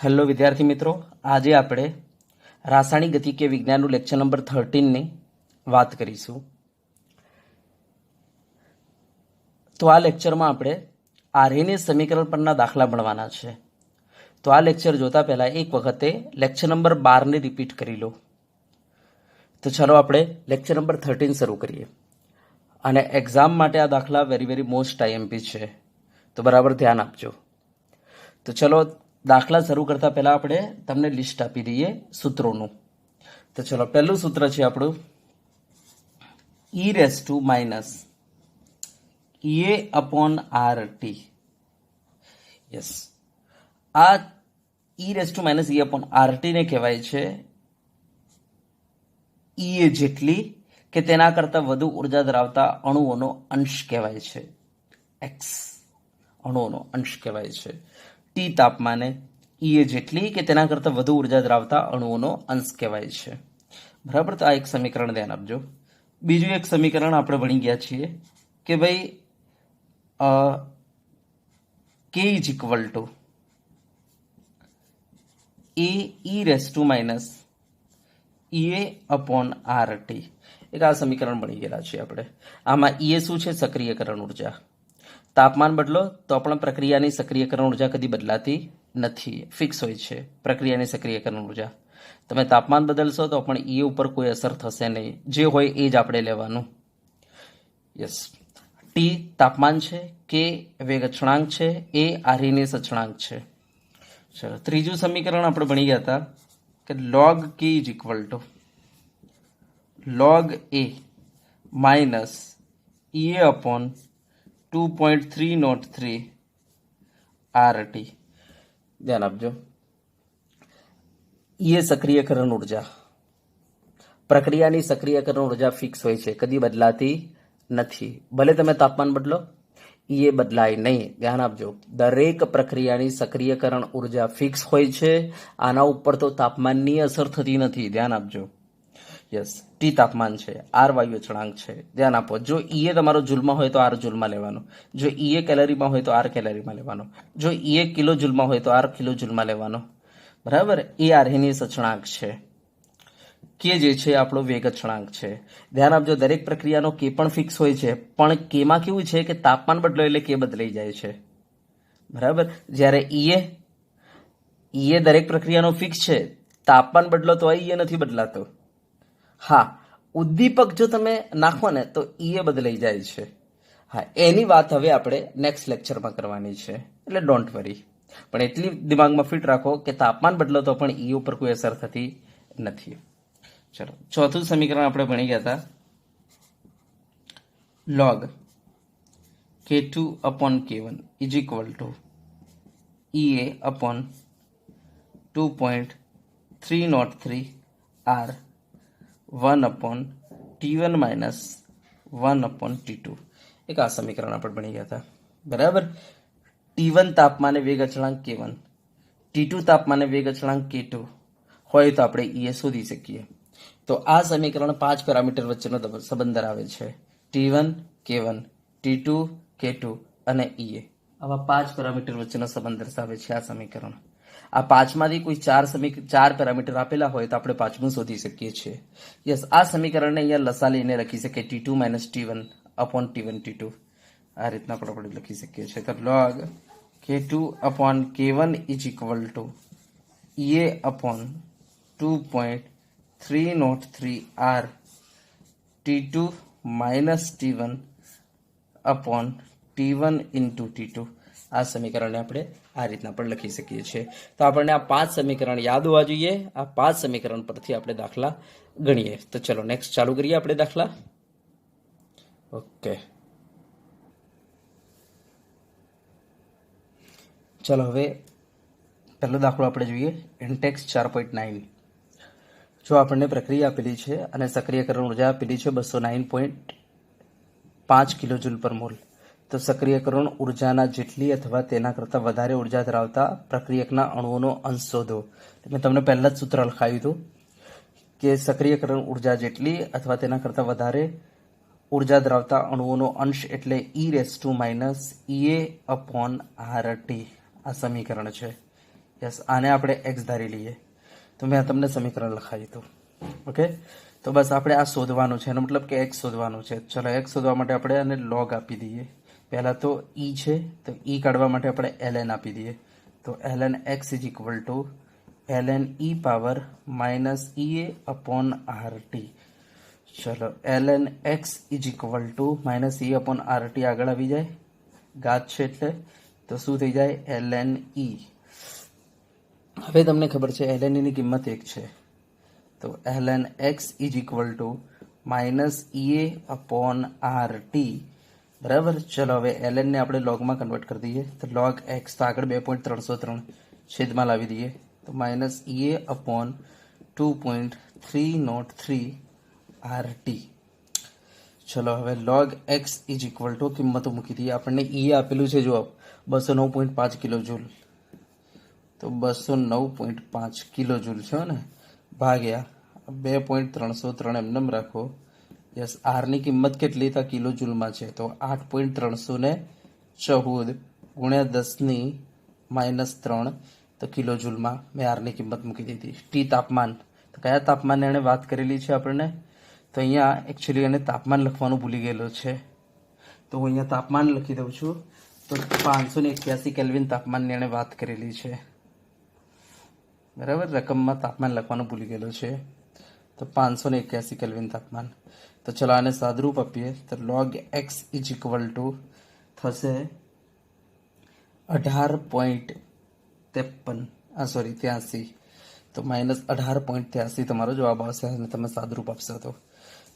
Hello વિદ્યાર્થી મિત્રો, આજે આપણે રાસાયણિક ગતિકીય વિજ્ઞાનનું લેક્ચર નંબર 13ની વાત કરીશું. તો આ લેક્ચરમાં આપણે આર્યની સમીકરણ પરના દાખલા ભણવાના છે. તો આ લેક્ચર જોતા પહેલા એક વખતે લેક્ચર નંબર 12ને રિપીટ કરી લો. તો ચલો આપણે લેક્ચર નંબર 13 શરૂ કરીએ. અને એક્ઝામ માટે આ દાખલા વેરી મોસ્ટ આઈએમપી છે, તો બરાબર ધ્યાન આપજો. તો ચલો દાખલા શરૂ કરતા પહેલા આપણે તમને લિસ્ટ આપી દઈએ સૂત્રોનું. તો ચલો પહેલું સૂત્ર છે આપણું e⁻ યસ, આ e⁻ ને કહેવાય છે ઈએ જેટલી કે તેના કરતા વધુ ઉર્જા ધરાવતા અણુઓનો અંશ કહેવાય છે. એક્સ અણુઓનો અંશ કહેવાય છે. ટી તાપમાને ઈએ જેટલી કે તેના કરતાં વધુ ઉર્જા ધરાવતા અણુઓનો અંશ કહેવાય છે. બરાબર, તો આ એક સમીકરણ ધ્યાન આપજો. બીજું એક સમીકરણ આપણે ભણી ગયા છીએ કે ભાઈ K is equal two e⁻ એક આ સમીકરણ ભણી ગયેલા છીએ આપણે. આમાં ઈએ શું છે? સક્રિયકરણ ઉર્જા. તાપમાન બદલો તો પણ પ્રક્રિયાની સક્રિયકરણ ઉર્જા કદી બદલાતી નથી, ફિક્સ હોય છે પ્રક્રિયાની સક્રિયકરણ ઉર્જા. તમે તાપમાન બદલશો તો પણ ઈ ઉપર કોઈ અસર થશે નહીં, જે હોય એ જ આપણે લેવાનું. યસ, ટી તાપમાન છે, કે વેગ અચળાંક છે, એ આર્યની અચળાંક છે. ચલો ત્રીજું સમીકરણ આપણે ભણી ગયા હતા કે log K is equal to log A minus E A upon 2.303 RT. ધ્યાન આપજો. એ સક્રિયકરણ ઉર્જા, પ્રક્રિયાની સક્રિયકરણ ઉર્જા ફિક્સ હોય છે, કદી બદલાતી નથી. ભલે તમે તાપમાન બદલો, એ બદલાય નહીં. ધ્યાન આપજો, દરેક પ્રક્રિયાની સક્રિયકરણ ઉર્જા ફિક્સ હોય છે. આના ઉપર તો તાપમાનની અસર થતી નથી. ધ્યાન આપજો. યસ, ટી તાપમાન છે, આર વાયુ અચળાંક છે. ધ્યાન આપો, જો ઈએ તમારો જૂલમાં હોય તો આર જૂલમાં લેવાનો, જો ઈએ કેલરીમાં હોય તો આર કેલરીમાં લેવાનો, જો ઈએ કિલો જૂલમાં હોય તો આર કિલો જૂલમાં લેવાનો. બરાબર, એ આર્યની અચળાંક છે. કે જે છે આપણો વેગ અચળાંક છે. ધ્યાન આપજો, દરેક પ્રક્રિયાનો કે પણ ફિક્સ હોય છે, પણ કેમાં કેવું છે કે તાપમાન બદલો એટલે કે બદલાઈ જાય છે. બરાબર, જ્યારે ઈએ દરેક પ્રક્રિયાનો ફિક્સ છે, તાપમાન બદલો તો ઈએ નથી બદલાતો. હા, ઉદ્દીપક જો તમે નાખો ને તો ઈએ બદલાઈ જાય છે. હા, એની વાત હવે આપણે નેક્સ્ટ લેક્ચરમાં કરવાની છે, એટલે ડોન્ટ વરી. પણ એટલી દિમાગમાં ફિટ રાખો કે તાપમાન બદલો તો પણ ઈ ઉપર કોઈ અસર થતી નથી. ચલો ચોથું સમીકરણ આપણે ભણી ગયા હતા log K2 upon K1 is equal to EA upon 2.303 R 1 upon T1 minus 1 upon T2. એક આ સમીકરણ આપણે ભણી ગયા હતા. બરાબર, T1 તાપમાને વેગ અચળાંક K1, T2 તાપમાને વેગ અચળાંક K2 હોય તો આપણે ઈએ શોધી શકીએ. તો આ સમીકરણ 5 પેરામીટર વચ્ચેનો સંબંધ ધરાવે છે. T1 K1, T2 K2 અને ઈએ, આવા 5 પેરામીટર વચ્ચેનો સંબંધ દર્શાવે છે આ સમીકરણ. આ પાંચમાંથી કોઈ ચાર પેરામીટર આપેલા હોય તો આપણે પાંચમું શોધી શકીએ છીએ. યસ, આ સમીકરણને અહીંયા લસા લઈને લખી શકીએ T2 minus T1 upon T1 T2. આ રીતના પણ આપણે લખી શકીએ છીએ. તો log K2 upon K1 is equal to E A upon 2.303 R T2 minus T1 upon T1 into T2. આ સમીકરણને આપણે આ રીતના પણ લખી શકીએ છીએ. તો આપણને આ 5 સમીકરણ યાદ હોવા જોઈએ. આ 5 સમીકરણ પરથી આપણે દાખલા ગણીએ. તો ચલો નેક્સ્ટ ચાલુ કરીએ આપણે દાખલા. ઓકે, ચલો હવે પહેલો દાખલો આપણે જોઈએ. ઇન્ટેક્સ 4.9. જો આપણને પ્રક્રિયા આપેલી છે અને સક્રિયકરણ ઉર્જા આપેલી છે 209.5 કિલોજૂલ પર મોલ, તો સક્રિયકરણ ઉર્જાના જેટલી અથવા તેના કરતાં વધારે ઉર્જા ધરાવતા પ્રક્રિયકના અણુઓનો અંશ શોધો. મેં તમને પહેલાં જ સૂત્ર લખાવ્યું હતું કે સક્રિયકરણ ઉર્જા જેટલી અથવા તેના કરતાં વધારે ઉર્જા ધરાવતા અણુઓનો અંશ એટલે E⁻ EA/RT. આ સમીકરણ છે. યસ, આને આપણે એક્સ ધારી લઈએ તો મેં તમને સમીકરણ લખાવી હતું. ઓકે, તો બસ આપણે આ શોધવાનું છે, એનો મતલબ કે એક્સ શોધવાનું છે. ચલો, એક્સ શોધવા માટે આપણે આને લોગ આપી દઈએ. પહેલાં તો ઈ છે, તો ઈ કાઢવા માટે આપણે ln આપી દઈએ. તો ln x is equal to ln E power minus E A upon R T. ચલો, ln x is equal to minus E upon R T આગળ આવી જાય, ઘાત છે એટલે, તો શું થઈ જાય ln ઈ. હવે તમને ખબર છે ln ની કિંમત 1 છે, તો ln x is equal to minus E A upon R T. બરાબર. ચલો, હવે ln ને આપણે લોગમાં કન્વર્ટ કરી દઈએ, તો લોગ x તો આગળ 2.303 છેદમાં લાવી દઈએ, તો માઇનસ ઈ એ અપોન 2.303 આર ટી. ચલો, હવે log x is equal two કિંમતો મૂકી દઈએ. આપણને ઈ આપેલું છે જો 209.5 કિલો જૂલ, તો 209.5 કિલો જૂલ છે ને, ભાગ્યા 2.303 એમ રાખો. યસ, આરની કિંમત કેટલી હતા કિલો જૂલમાં છે, તો 8.314 ગુણ્યા 10⁻³ તો કિલો જૂલમાં મેં આરની કિંમત મૂકી દીધી. ટી તાપમાન, તો કયા તાપમાનને એણે વાત કરેલી છે આપણને, તો અહીંયા એકચ્યુઅલી એને તાપમાન લખવાનું ભૂલી ગયેલો છે, તો હું અહીંયા તાપમાન લખી દઉં છું. તો 581 કેલ્વિન તાપમાનની એણે વાત કરેલી છે. બરાબર, રકમમાં તાપમાન લખવાનું ભૂલી ગયેલો છે, તો 581 કેલ્વિન તાપમાન. તો ચલો, આને સાદરૂપ આપીએ તો log x is equal two થશે 18.83, તો માઇનસ 18.83 તમારો જવાબ આવશે, અને તમે સાદરૂપ આપશો તો.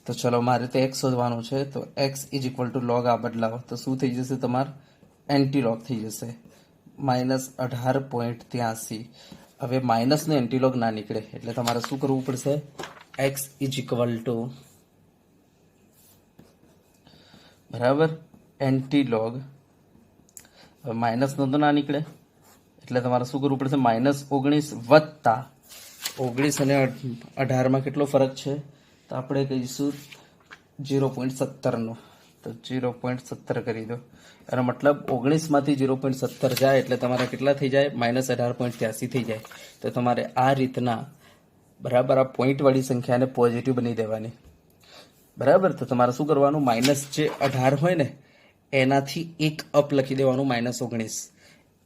તો ચલો, મારે તે એક્સ શોધવાનું છે, તો x is equal two log આ બદલાવો તો શું થઈ જશે, તમારે એન્ટીલોગ થઈ જશે, માઇનસ 18.83. હવે માઇનસનો એન્ટીલોગ ના નીકળે એટલે તમારે શું કરવું પડશે, એક્સ ઇઝ ઇક્વલ ટુ બરાબર એન્ટીલોગ. હવે માઇનસનો તો ના નીકળે એટલે તમારે શું કરવું પડશે, -19 વત્તા 19 અને 18માં કેટલો ફરક છે, તો આપણે કહીશું 0.17નો, તો 0.17 કરી દો. એનો મતલબ 19માંથી 0.17 જાય એટલે તમારે કેટલા થઈ જાય, -18.83 થઈ જાય. તો તમારે આ રીતના બરાબર આ પોઈન્ટવાળી સંખ્યાને પોઝિટિવ બની દેવાની. બરાબર, તો તમારે શું કરવાનું, માઇનસ જે 18 હોય ને એનાથી 1 અપ લખી દેવાનું, -19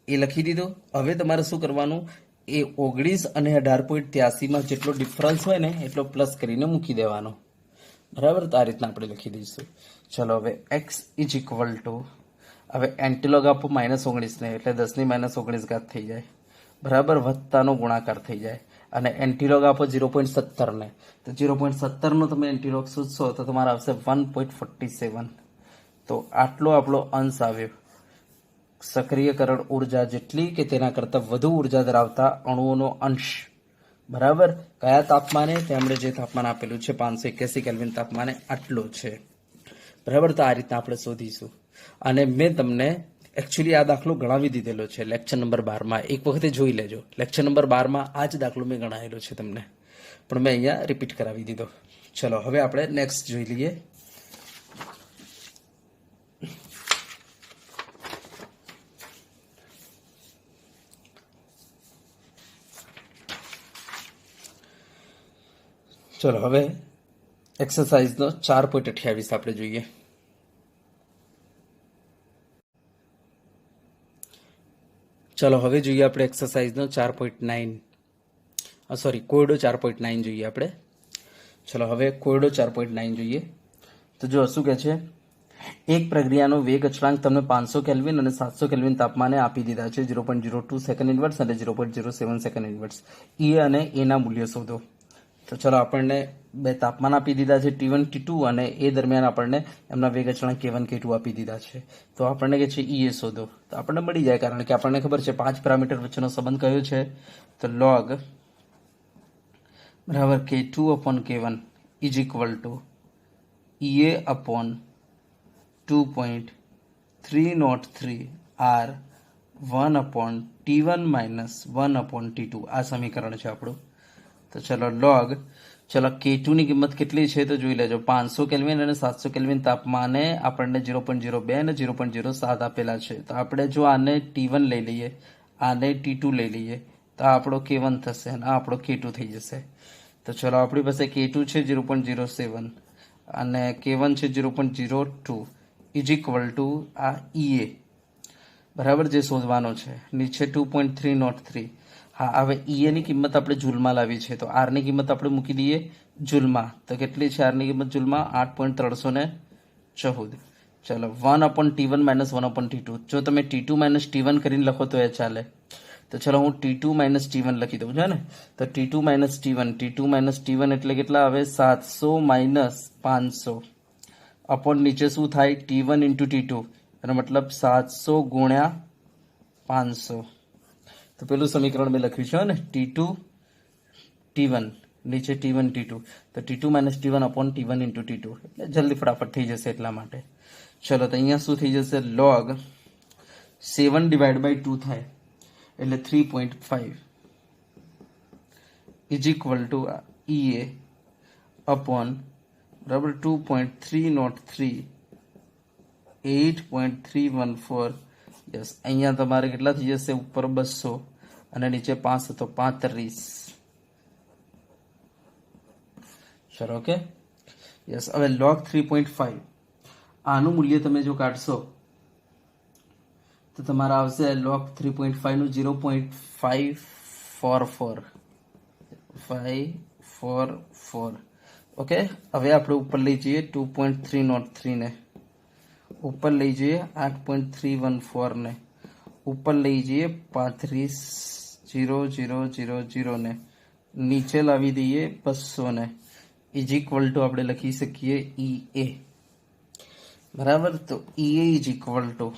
એ લખી દીધું. હવે તમારે શું કરવાનું, એ 19 અને 18.83માં જેટલો ડિફરન્સ હોય ને એટલો પ્લસ કરીને મૂકી દેવાનો. બરાબર, તો આ રીતના આપણે લખી દઈશું. ચલો, હવે એક્સ ઇઝ ઇક્વલ ટુ, હવે એન્ટીલોગ આપો -19 ને એટલે 10⁻19 ઘાત થઈ જાય, બરાબર, વત્તાનો ગુણાકાર થઈ જાય. અને એન્ટીલોગ આપો 0.17 ને, તો 0.17નો તમે એન્ટીલોગ શોધશો તો તમારે આવશે 1.47. તો આટલો આપણો અંશ આવ્યો. સક્રિયકરણ ઉર્જા જેટલી કે તેના કરતાં વધુ ઉર્જા ધરાવતા અણુઓનો અંશ. બરાબર, કયા તાપમાને, તેમણે જે તાપમાન આપેલું છે 581 કેલ્વિન તાપમાને આટલો છે. બરાબર, તો આ રીતના આપણે શોધીશું. અને મેં તમને એકચ્યુઅલી આ દાખલો ગણાવી દીધેલો છે લેક્ચર નંબર 12માં, એક વખતે જોઈ લેજો. લેક્ચર નંબર 12માં આ જ દાખલો મેં ગણાવેલો છે તમને, પણ મેં અહીંયા રિપીટ કરાવી દીધો. ચલો, હવે આપણે નેક્સ્ટ જોઈ લઈએ. ચલો, હવે એક્સરસાઇઝનો 4.28 આપણે જોઈએ. ચલો, હવે જોઈએ આપણે એક્સરસાઇઝનો 4.9, કોયડો 4.9 જોઈએ આપણે. ચલો, હવે કોયડો 4.9 જોઈએ. તો જો શું કહે છે, એક પ્રક્રિયાનો વેગ અચળાંક તમને 500 કેલ્વિન અને 700 કેલ્વિન તાપમાને આપી દીધા છે, 0.02 સેકન્ડ ઇન્વર્સ અને 0.07 સેકન્ડ ઇન્વર્સ. ઈ અને એના મૂલ્યો શોધો. તો ચલો, આપણને બે તાપમાન આપી દીધા છે T1 T2, અને એ દરમિયાન આપણને એમના વેગ અચળાંક K1 K2 આપી દીધા છે. તો આપણને કે છે ઈ એ શોધો, તો આપણને મળી જાય, કારણ કે આપણને ખબર છે 5 પેરામીટર વચ્ચેનો સંબંધ કયો છે, તો લોગ બરાબર K2 upon K1 is equal two E A upon 2.303 R 1 upon T1 minus 1 upon T2. આ સમીકરણ છે આપણું. તો ચલો, લોગ K2 ની કિંમત કેટલી છે તો જોઈ લેજો. 500 કેલ્વિન અને 700 કેલ્વિન તાપમાને આપણને 0.02 અને 0.07 આપેલા છે. તો આપણે જો આને T1 લઈ લઈએ, આને T2 લઈ લઈએ, તો આ આપણો K1 થશે અને આ આપણો K2 થઈ જશે. તો ચલો આપણી પાસે K2 છે 0.07 અને K1 છે 0.02 ઇઝ ઇક્વલ ટુ આ EA બરાબર જે શોધવાનો છે નીચે 2.303. હા, હવે EA ની કિંમત આપણે જૂલમાં લાવી છે તો R ની કિંમત આપણે મૂકી દઈએ જૂલમાં. તો કેટલી છે R ની કિંમત જૂલમાં? 8.314. ચલો 1/T1 - 1/T2. જો તમે T2 - T1 કરીને લખો તો એ ચાલે. તો ચલો હું T2 - T1 લખી દઉં છે ને. તો T2 - T1 એટલે કેટલા આવે? 700 - 500 અપોન નીચે શું થાય? T1 × T2 એનો મતલબ 700 × 500. તો પેલું સમીકરણ મેં લખ્યું છે ને T2 T1 નીચે T1 T2 તો T2 - T1 upon T1 × T2 એટલે જલ્દી ફટાફટ થઈ જશે એટલા માટે. ચલો તો અહીંયા શું થઈ જશે? log 7/2 થાય એટલે 3.5 is equal two EA upon બરાબર 2.303 8.314. યસ, અહીંયા તમારે કેટલા થઈ જશે? ઉપર 200 અને નીચે 5 તો 35. ચલો ઓકે. યસ, હવે log 3.5 આનું મૂલ્ય તમે જો કાઢશો તો તમારા આવશે log 3.5 નું 0.544. ઓકે, હવે આપણે ઉપર લઈ જઈએ 2.303 ને, ઉપર લઈ જઈએ 8.314 ને, ઉપર લઈ જઈએ 35,0,0,0 ને, નીચે લાવી દઈએ 200 ને, ઇઝ ઇક્વલ ટુ આપણે લખી શકીએ EA બરાબર. તો EA ઇઝ ઇક્વલ ટુ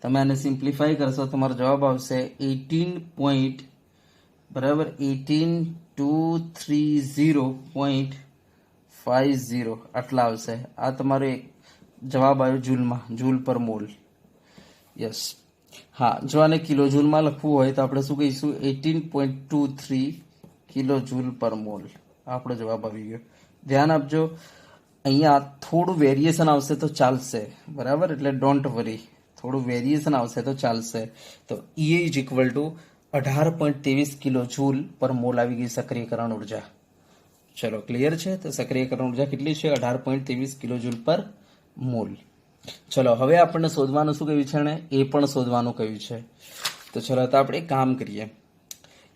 તમે આને સિમ્પ્લિફાઈ કરશો તમારો જવાબ આવશે 18.230.50 આટલા આવશે. આ તમારો જવાબ આવ્યો જૂલમાં, જૂલ પર મોલ. યસ, હા, જો આને કિલો જૂલમાં લખવું હોય તો આપણે શું કહીશું? 18.23 કિલો જૂલ પર મોલ. આપણો જવાબ આવી ગયો. ધ્યાન આપજો, અહીંયા થોડું વેરિએશન આવશે તો ચાલશે બરાબર, એટલે ડોન્ટ વરી, થોડું વેરિએશન આવશે તો ચાલશે. તો EA is equal two 18.23 kilo joule પર મોલ આવી ગઈ સક્રિયકરણ ઉર્જા. ચલો ક્લિયર છે? તો સક્રિયકરણ ઉર્જા કેટલી છે? 18.23 કિલો જૂલ પર મોલ. ચલો હવે આપણને શોધવાનું શું કહ્યું છે ને? એ પણ શોધવાનું કહ્યું છે. તો ચલો તો આપણે કામ કરીએ.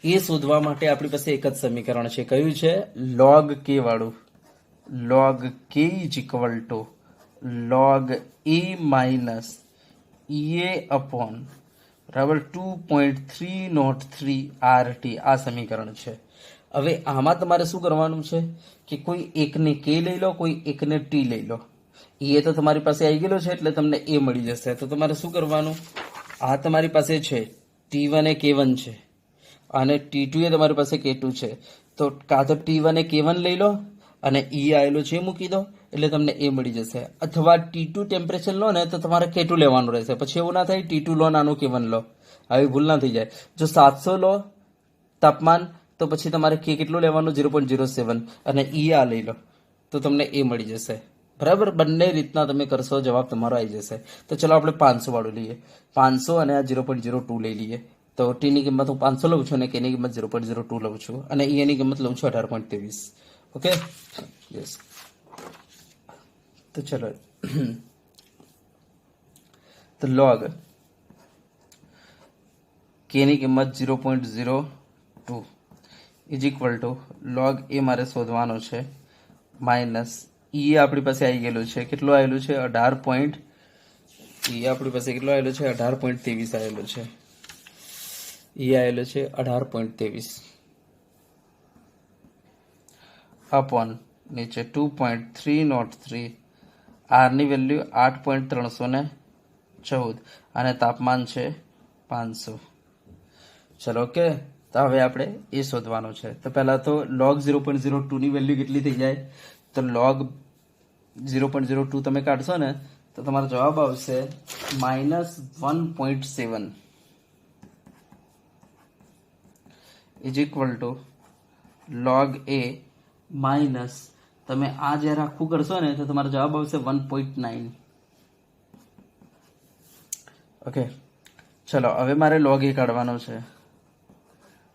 એ શોધવા માટે આપણી પાસે એક જ સમીકરણ છે. કયું છે? log k વાળું. log k is equal to log a minus EA upon બરાબર 2.303 RT. આ સમીકરણ છે. હવે આમાં તમારે શું કરવાનું છે કે કોઈ એકને k લઈ લો, કોઈ એકને t લઈ લો. એ તો તમારી પાસે આવી ગયેલો છે એટલે તમને એ મળી જશે. તો તમારે શું કરવાનું? આ તમારી પાસે છે T1 એ K1 છે અને T2 એ તમારી પાસે K2 છે. તો કાં તો T1 એ K1 લઈ લો અને E આવેલો છે મૂકી દો એટલે તમને એ મળી જશે. અથવા T2 ટેમ્પરેચર લો ને તો તમારે K2 લેવાનું રહેશે. પછી એવું ના થાય T2 લો નાનું K1 લો, આવી ભૂલ ના થઈ જાય. જો 700 લો તાપમાન તો પછી તમારે K કેટલું લેવાનું? 0.07 અને E આ લઈ લો તો તમને એ મળી જશે બરાબર. બંને રીતના તમે કરશો જવાબ તમારો આવી જશે. તો ચલો આપણે 500 વાળું લઈએ. 500 અને આ 0.02 લઈ લઈએ. તો T ની કિંમત હું 500 લઉં છું અને K ની કિંમત 0.02 લઉં છું અને E ની કિંમત લઉં છું 18.23. Okay, yes. તો ચલો તો log K ની કિંમત 0.02 is equal to log A મારે શોધવાનો છે માઇનસ E આપણી પાસે આવી ગયેલું છે. કેટલું આવેલું છે? 18. E આપણી પાસે કેટલું આવેલું છે? 18.23 આવેલું છે. E આવેલું છે 18.23 અપોન નીચે 2.303. R ની વેલ્યુ 8.314 અને તાપમાન છે 500. ચલો ઓકે. તો હવે આપણે એ શોધવાનું છે. તો પહેલા તો log 0.02 ની વેલ્યુ કેટલી થઈ જાય? તો log 0.02 તમે કાઢશો ને તો તમારો જવાબ આવશે -1.7 is equal to log A minus તમે આ જ્યારે આખું કરશો ને તો તમારો જવાબ આવશે 1.9. ઓકે, ચલો હવે મારે log A કાઢવાનો છે.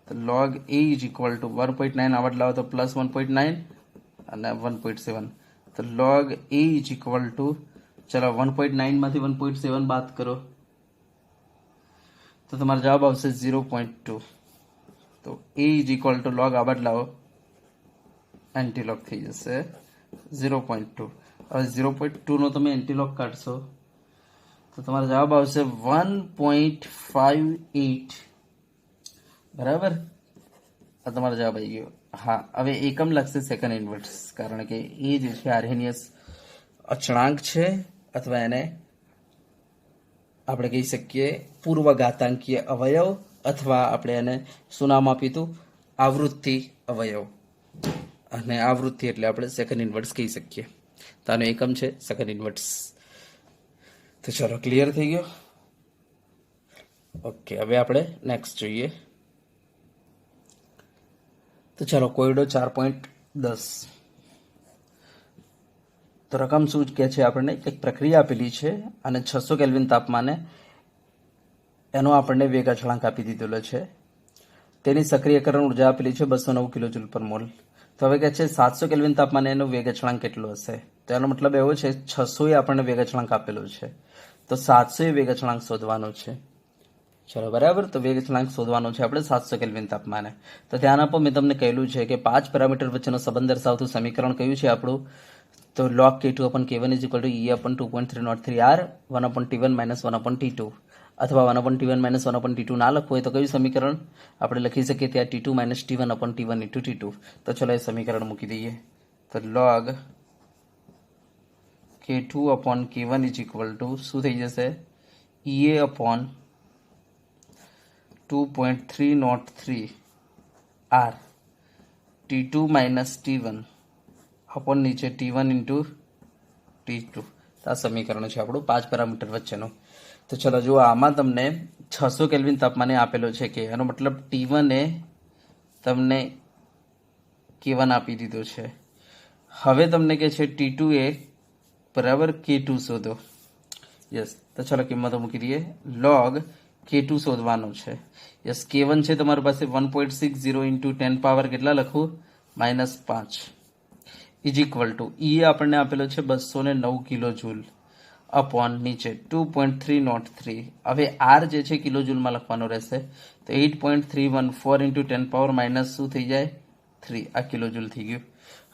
તો log a is equal two 1.9 આવડ લાવો તો પ્લસ 1.9 અને 1.7. તો log a is equal two, ચલો 1.9 માંથી 1.7 બાદ કરો તો તમારો જવાબ આવશે 0.2. તો a is equal to log આવડ લાવો, એન્ટીલોગ થઈ જશે 0.2. હવે 0.2 નો તમે એન્ટીલોગ કાઢશો તો તમારો જવાબ આવશે 1.58. બરાબર, આ તમારો જવાબ આવી ગયો. હા, હવે એકમ લાગશે સેકન્ડ ઇન્વર્સ, કારણ કે એ જે છે આર્હેનિયસ અચળાંક છે, અથવા એને આપણે કહી શકીએ પૂર્વઘાતાંકીય અવયવ, અથવા આપણે એને શું નામ આપ્યું હતું, આવૃત્તિ અવયવ. અને આવૃત્તિ એટલે આપણે સેકન્ડ ઇન્વર્સ કહી શકીએ. તો આનો એકમ છે સેકન્ડ ઇન્વર્સ. તો ચલો, ક્લિયર થઈ ગયો. ઓકે, હવે આપણે નેક્સ્ટ જોઈએ. તો ચાલો, કોયડો 4.10. તો રકમ શું કહે છે આપણને, એક પ્રક્રિયા આપેલી છે અને 600 કેલ્વિન તાપમાને એનો આપણને વેગ અચળાંક આપી દીધેલો છે. તેની સક્રિયકરણ ઉર્જા આપેલી છે 209 કિલોજૂલ પર મોલ. તો હવે કહે છે 700 કેલ્વિન તાપમાને એનો વેગ અચળાંક કેટલો હશે. તો એનો મતલબ એવો છે 600 એ આપણને વેગ અચળાંક આપેલો છે, તો 700 એ વેગ અચળાંક શોધવાનો છે. ચલો, બરાબર. તો વેગ અચળાંક શોધવાનો છે આપણે 700 કેલ્વિન તાપમાને. તો ધ્યાન આપો, મેં તમને કહેલું છે કે 5 પેરામીટર વચ્ચેનો સંબંધ દર્શાવતું સમીકરણ કયું છે આપણું, તો log K2/K1 = E/2.303R 1/T1 - 1/T2, અથવા 1/T1 - 1/T2 ના લખવું હોય તો કયું સમીકરણ આપણે લખી શકીએ, ત્યાં T2 - T1/T1 × T2. તો ચલો, એ સમીકરણ મૂકી દઈએ. તો log K2/K1 = શું થઈ જશે, EA/2.303 R T2 - T1 upon નીચે T1 × T2. આ સમીકરણ છે આપણું 5 પેરામીટર વચ્ચેનું. તો ચલો જુઓ, આમાં તમને 600 કેલ્વિન તાપમાને આપેલો છે કે એનો મતલબ T1 એ તમને K1 આપી દીધો છે. હવે તમને કે છે T2 એ બરાબર K2 શોધો. યસ, તો ચલો કિંમતો મૂકી દઈએ. log K2 શોધવાનો છે. યસ, K1 છે તમારી પાસે 1.60 × 10 પાવર કેટલા લખવું, -5 ઇઝ ઇક્વલ ટુ E આપણને આપેલો છે 209 કિલોજૂલ અપોન નીચે 2.303. હવે R જે છે કિલોજૂલમાં લખવાનો રહેશે, તો 8.314 × 10 પાવર માઇનસ શું થઈ જાય, 3. આ કિલોજૂલ થઈ ગયું.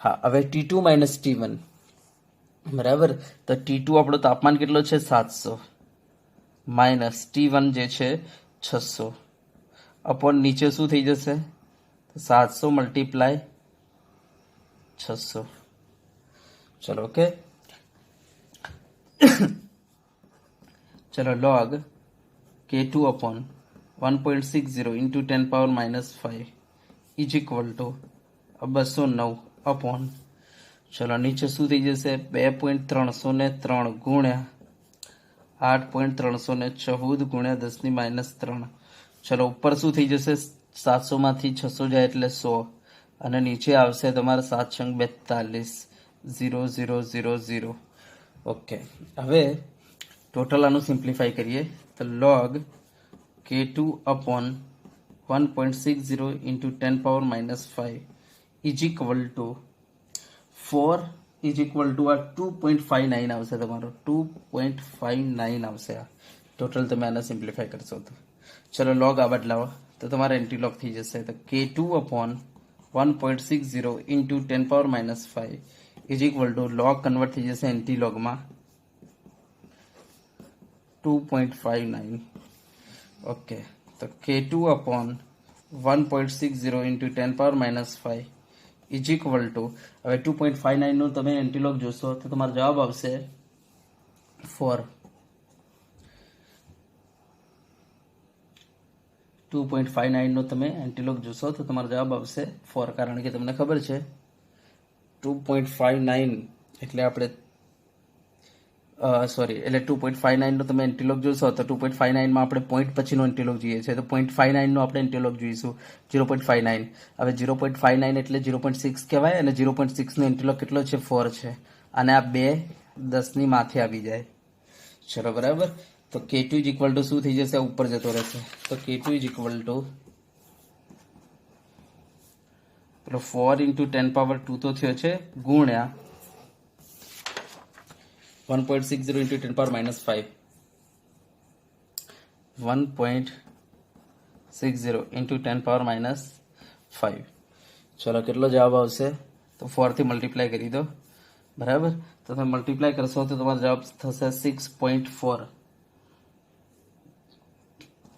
હા, હવે T2 - T1, બરાબર. તો T2 આપણો તાપમાન કેટલો છે, 700, માઇનસ T1 જે છે 600 અપોન નીચે શું થઈ જશે, 700 × 600. ચલો, ઓકે. ચલો, log K2/1.60 × 10 power -5 is equal two 209 upon, ચલો નીચે શું થઈ જશે, 2.303 ગુણ્યા 8.314 ગુણ્યા 10⁻3. ચલો, ઉપર શું થઈ જશે, 700 માંથી 600 જાય એટલે 100, અને નીચે આવશે તમારે 7×42 00000. ઓકે, હવે ટોટલ આનું સિમ્પ્લિફાઈ કરીએ. તો log K2/1.60 × 10 power -5 is equal two 4 is equal two આ 2.59 આવશે, તમારો 2.59 આવશે. આ ટોટલ તમે આને સિમ્પ્લિફાઈ કરશો તો ચલો log આ બદલાવો તો તમારે એન્ટીલોગ થઈ જશે. તો K2/1.60 × 10 power -5 is equal to log convert થઈ જશે એન્ટીલોગમાં 2.59. ઓકે, તો K2/1.60 × 10 power -5 is equal two, હવે 2.59 નું તમે એન્ટીલોગ જોશો તો તમારો જવાબ આવશે 4. 2.59 નો તમે એન્ટીલોગ જોશો તો તમારો જવાબ આવશે 4, કારણ કે તમને ખબર છે 2.59 એટલે આપણે એટલે 2.59 નો તમે એન્ટીલોગ જોશો તો 2.59 માં આપણે પોઈન્ટ પછીનો એન્ટીલોગ જોઈએ છે, તો 0.59 નો આપણે એન્ટીલોગ જોઈશું 0.59. હવે 0.59 એટલે 0.6 કહેવાય, અને 0.6 નો એન્ટીલોગ કેટલો છે, 4 છે, અને આ બે 10 ની માથે આવી જાય. ચલો, બરાબર. તો K2 = શું થઈ જશે, ઉપર જતો રહેશે. તો K2 = પેલો 4 ઇન્ટુ 10⁻² તો થયો છે ગુણ્યા 1.60 ઇન્ટુ 10⁻−5 1.60 ઇન્ટુ 10⁻−5 ચલો કેટલો જવાબ આવશે તો 4 થી મલ્ટીપ્લાય કરી દો બરાબર તો તમે મલ્ટીપ્લાય કરશો તો તમારો જવાબ થશે 6.4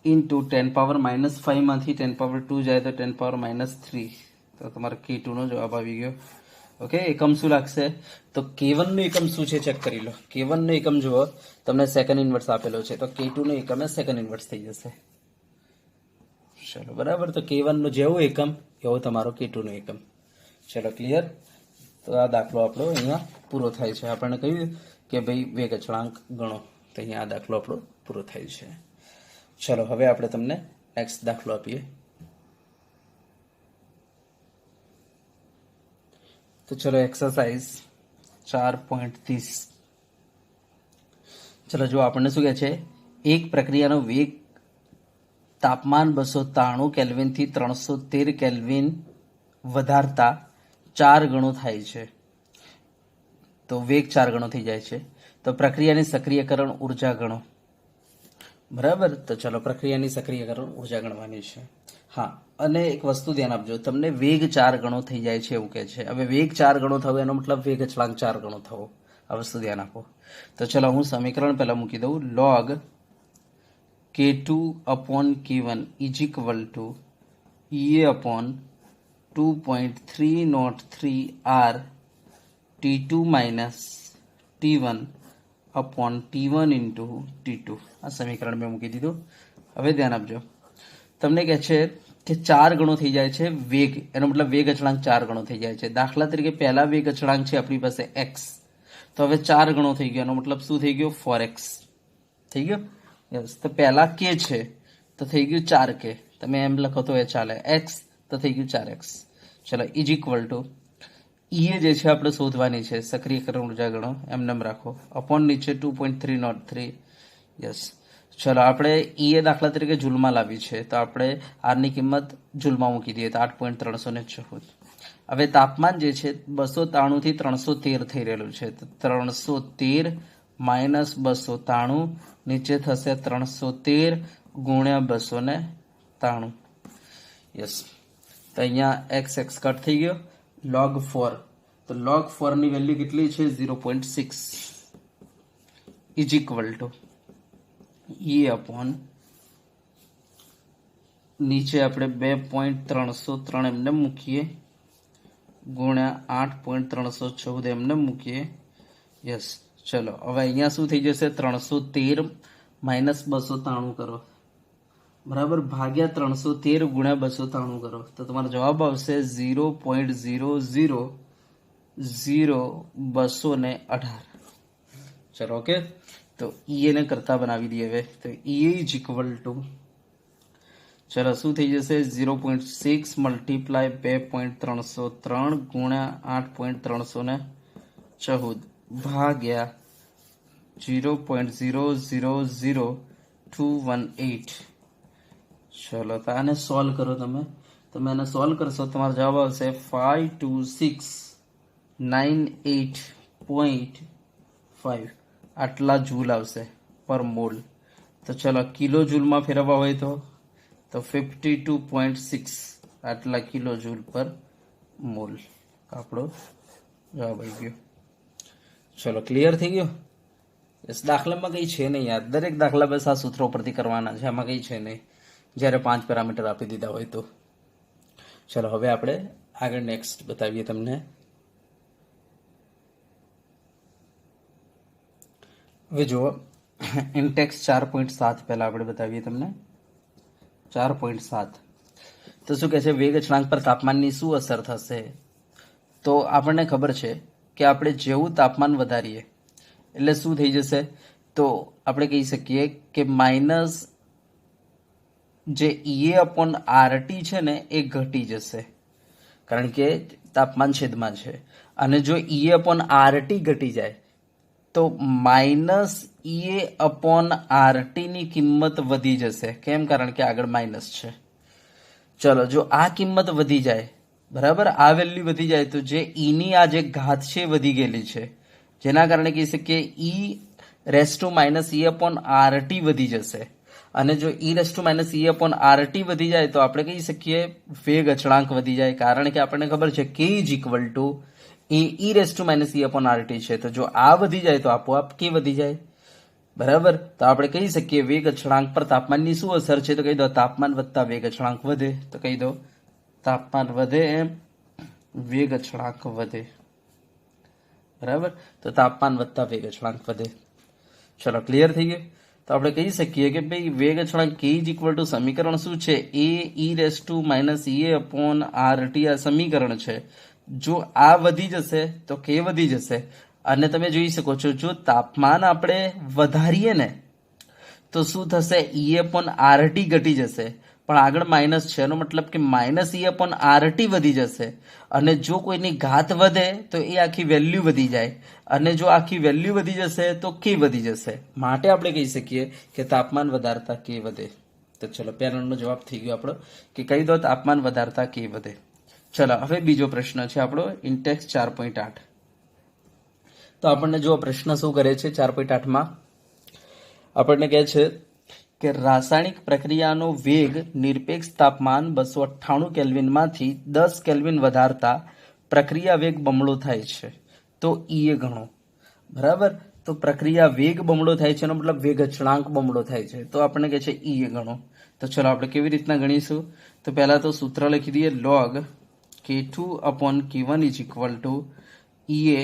ઇન્ટુ 10⁻−5 માંથી 10⁻² જાય તો 10⁻−3 તો તમારો K2 નો જવાબ આવી ગયો ઓકે એકમ શું લાગશે તો K1 નો એકમ શું છે ચેક કરી લો K1 નો એકમ જુઓ તમને સેકન્ડ ઇન્વર્સ આપેલો છે તો K2 નો એકમ એ સેકન્ડ ઇન્વર્સ થઈ જશે ચલો બરાબર તો K1 નો જેવો એકમ એવો તમારો K2 નો એકમ ચલો ક્લિયર તો આ દાખલો આપણો અહીંયા પૂરો થાય છે આપણને કહ્યું કે ભાઈ વેગ અચળાંક ગણો તો અહીંયા આ દાખલો આપણો પૂરો થાય છે ચલો હવે આપણે તમને નેક્સ્ટ દાખલો આપીએ તો ચલો એક્સરસાઇઝ 4.30 ચલો જો આપણને શું કહે છે એક પ્રક્રિયાનો વેગ તાપમાન 293 કેલ્વિન થી 313 કેલ્વિન વધારતા 4 ગણો થાય છે તો વેગ 4 ગણો થઈ જાય છે તો પ્રક્રિયાની સક્રિયકરણ ઉર્જા ગણો બરાબર તો ચલો પ્રક્રિયાની સક્રિયકરણ ઉર્જા ગણવાની છે હા અને એક વસ્તુ ધ્યાન આપજો તમને વેગ 4 ગણો થઈ જાય છે એવું કહે છે હવે વેગ 4 ગણો થવો એનો મતલબ વેગ અચળાંક 4 ગણો થવો આ વસ્તુ ધ્યાન આપો તો ચલો હું સમીકરણ પહેલા મૂકી દઉં log K2 upon K1 is equal to EA upon 2.303 R T2 minus T1 upon T1 into T2 આ સમીકરણ મેં મૂકી દીધું હવે ધ્યાન આપજો તમને કહે છે કે 4 ગણો થઈ જાય છે વેગ એનો મતલબ વેગ અચળાંક 4 ગણો થઈ જાય છે દાખલા તરીકે પહેલા વેગ અચળાંક છે આપણી પાસે x તો હવે 4 ગણો થઈ ગયો એનો મતલબ શું થઈ ગયો 4x થઈ ગયો યસ તો પહેલા k છે તો થઈ ગયું 4k તમે એમ લખો તો એ ચાલે x તો થઈ ગયું 4x ચલો ઇઝ ઇક્વલ ટુ E જે છે આપણે શોધવાની છે સક્રિયકરણ ઉર્જા ગણો એમ રાખો અપોન નીચે 2.303 યસ ચલો આપણે E દાખલા તરીકે જૂલમાં લાવી છે તો આપણે R ની કિંમત જૂલમાં મૂકી દઈએ તો 8.314 હવે તાપમાન જે છે 293 થી 313 થઈ રહેલું છે તો 313 માઇનસ 293 નીચે થશે 313 ગુણ્યા 293 યસ તો અહીંયા x કટ થઈ ગયો log 4 તો log 4 ની વેલ્યુ કેટલી છે 0.6 is equal two E upon નીચે આપણે 2.303 એમને મૂકીએ ગુણ્યા 8.314 એમને મૂકીએ યસ ચલો હવે અહીંયા શું થઈ જશે 313 માઇનસ 293 કરો બરાબર ભાગ્યા 313 ગુણ્યા 293 કરો તો તમારો જવાબ આવશે 0.0000218 ચલો ઓકે તો E ને કરતા બનાવી દઈએ હવે તો E ઇઝ ઇક્વલ ટુ ચલો શું થઈ જશે 0.6 મલ્ટીપ્લાય 2.303 ગુણ્યા 8.314 ભાગ્યા 0.0000218 ચલો તો આને સોલ્વ કરો તમે આને સોલ્વ કરશો તમારો જવાબ આવશે 5269.5 આટલા જૂલ આવશે પર મોલ તો ચલો કિલો જૂલમાં ફેરવવા હોય તો 52.6 આટલા કિલો જૂલ પર મોલ આપણો જવાબ આવી ગયો ચલો ક્લિયર થઈ ગયો યસ દાખલામાં કંઈ છે નહીં યાર દરેક દાખલા બસ આ સૂત્રો પરથી કરવાના છે આમાં કંઈ છે નહીં જ્યારે 5 પેરામીટર આપી દીધા હોય તો ચલો હવે આપણે આગળ નેક્સ્ટ બતાવીએ તમને હવે જુઓ ઇન્ટેક્સ 4.7 પહેલા આપણે બતાવીએ તમને 4.7 તો શું કહે છે વેગ અચળાંક પર તાપમાનની શું અસર થશે તો આપણને ખબર છે કે આપણે જેવું તાપમાન વધારીએ એટલે શું થઈ જશે તો આપણે કહી શકીએ કે માઇનસ જે EA અપોન RT છે ને એ ઘટી જશે કારણ કે તાપમાન છેદમાં છે અને જો EA અપોન RT ઘટી જાય તો માઇનસ EA અપોન RT ની કિંમત વધી જશે કેમ કારણ કે આગળ માઇનસ છે ચલો જો આ કિંમત વધી જાય બરાબર, આ વેલ્યુ વધી જાય તો જે ઈની આ જે ઘાત છે એ વધી ગયેલી છે, જેના કારણે કહી શકીએ ઈ raise to minus E upon RT વધી જશે. અને જો ઈ raise to minus E upon RT વધી જાય તો આપણે કહી શકીએ વેગ અચળાંક વધી જાય, કારણ કે આપણને ખબર છે કે is equal two E raise to minus E upon RT છે. તો જો આ વધી જાય તો આપોઆપ કે વધી જાય. બરાબર, તો આપણે કહી શકીએ વેગ અચળાંક પર તાપમાનની શું અસર છે? તો કહી દો તાપમાન વધતા વેગ અચળાંક વધે. તો કહી દો તાપમાન વધે એમ વેગ અચળાંક વધે. બરાબર, તો તાપમાન વધતા વેગ અચળાંક વધે. ચલો, ક્લિયર થઈ ગયું? તો આપણે કહી શકીએ કે ભાઈ વેગ અચળાંક કે ઇઝ ઇક્વલ ટુ સમીકરણ શું છે? A e raise to minus E upon RT આ સમીકરણ છે. જો આ વધી જશે તો કે વધી જશે. અને તમે જોઈ શકો છો જો તાપમાન આપણે વધારીએ ને તો શું થશે? ઈ અપોન આરટી ઘટી જશે, પણ આગળ માઇનસ છે, એનો મતલબ કે માઇનસ ઈ અપોન આરટી વધી જશે. અને જો કોઈની ઘાત વધે તો એ આખી વેલ્યુ વધી જાય, અને જો આખી વેલ્યુ વધી જશે તો કે વધી જશે. માટે આપણે કહી શકીએ કે તાપમાન વધારતા કે વધે. તો ચલો, પહેલાનો જવાબ થઈ ગયો આપણો કે કહી દો તાપમાન વધારતા કે વધે. ચલો, હવે બીજો પ્રશ્ન છે આપણો ઇન્ટેક્સ 4.8. તો આપણને જો પ્રશ્ન શું કરે છે 4.8માં આપણને કહે છે કે રાસાયણિક પ્રક્રિયાનો વેગ નિરપેક્ષ તાપમાન 298 કેલ્વિનમાંથી 10 કેલ્વિન વધારતા પ્રક્રિયા વેગ બમણો થાય છે, તો ઈ ગણો. બરાબર, તો પ્રક્રિયા વેગ બમણો થાય છે એનો મતલબ વેગ અચળાંક બમણો થાય છે, તો આપણને કહે છે ઈ ગણો. તો ચલો આપણે કેવી રીતના ગણીશું? તો પહેલા તો સૂત્ર લખી દઈએ log k2 upon k1 is equal to ea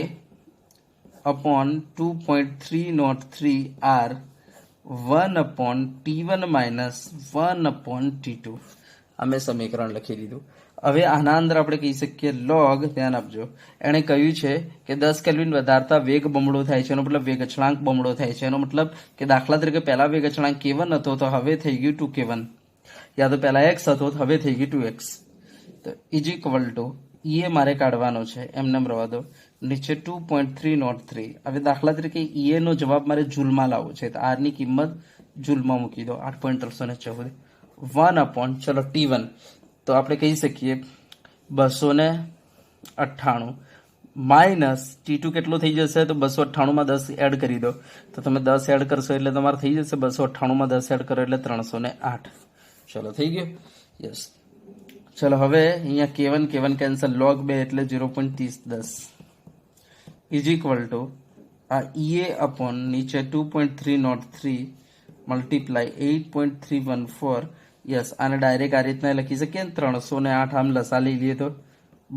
upon 2.303 r 1 upon t1 minus 1 upon t2. અમે સમીકરણ લખી દીધું. હવે આના અંદર આપણે કહી શકીએ log, ધ્યાન આપજો, એણે કહ્યું છે કે 10 કેલ્વિન વધારતા વેગ બમણો થાય છે, એનો મતલબ વેગ અચળાંક બમણો થાય છે. એનો મતલબ કે દાખલા તરીકે પહેલા વેગ અચળાંક k1 હતો તો હવે થઈ ગયું 2k1, યા તો પહેલા x હતો તો હવે થઈ ગયું 2x. તો ઇઝ ઇક્વલ ટુ ઈએ મારે કાઢવાનો છે, એમને રવા દો, નીચે 2.303. હવે દાખલા તરીકે ઈએ નો જવાબ મારે જૂલમાં લાવવો છે, તો આર ની કિંમત જૂલમાં મૂકી દો 8.314 1 અપોન ચલો t1, તો આપણે કહી શકીએ 298 માઇનસ t2 કેટલો થઈ જશે? તો 298 માં 10 એડ કરી દો, તો તમે 10 એડ કરશો એટલે તમારે થઈ જશે 298 માં 10 એડ કરો એટલે 308. ચલો, થઈ ગયું? યસ. ચલો, હવે અહીંયા k1 કેન્સલ, log 2 એટલે 0.3010 ઇઝ ઇક્વલ ટુ આ ઈએ અપોન નીચે 2.303 મલ્ટીપ્લાય 8.314. યસ, આને ડાયરેક્ટ આ રીતના લખી શકીએ ને, 308 આમ લસા લઈ લઈએ તો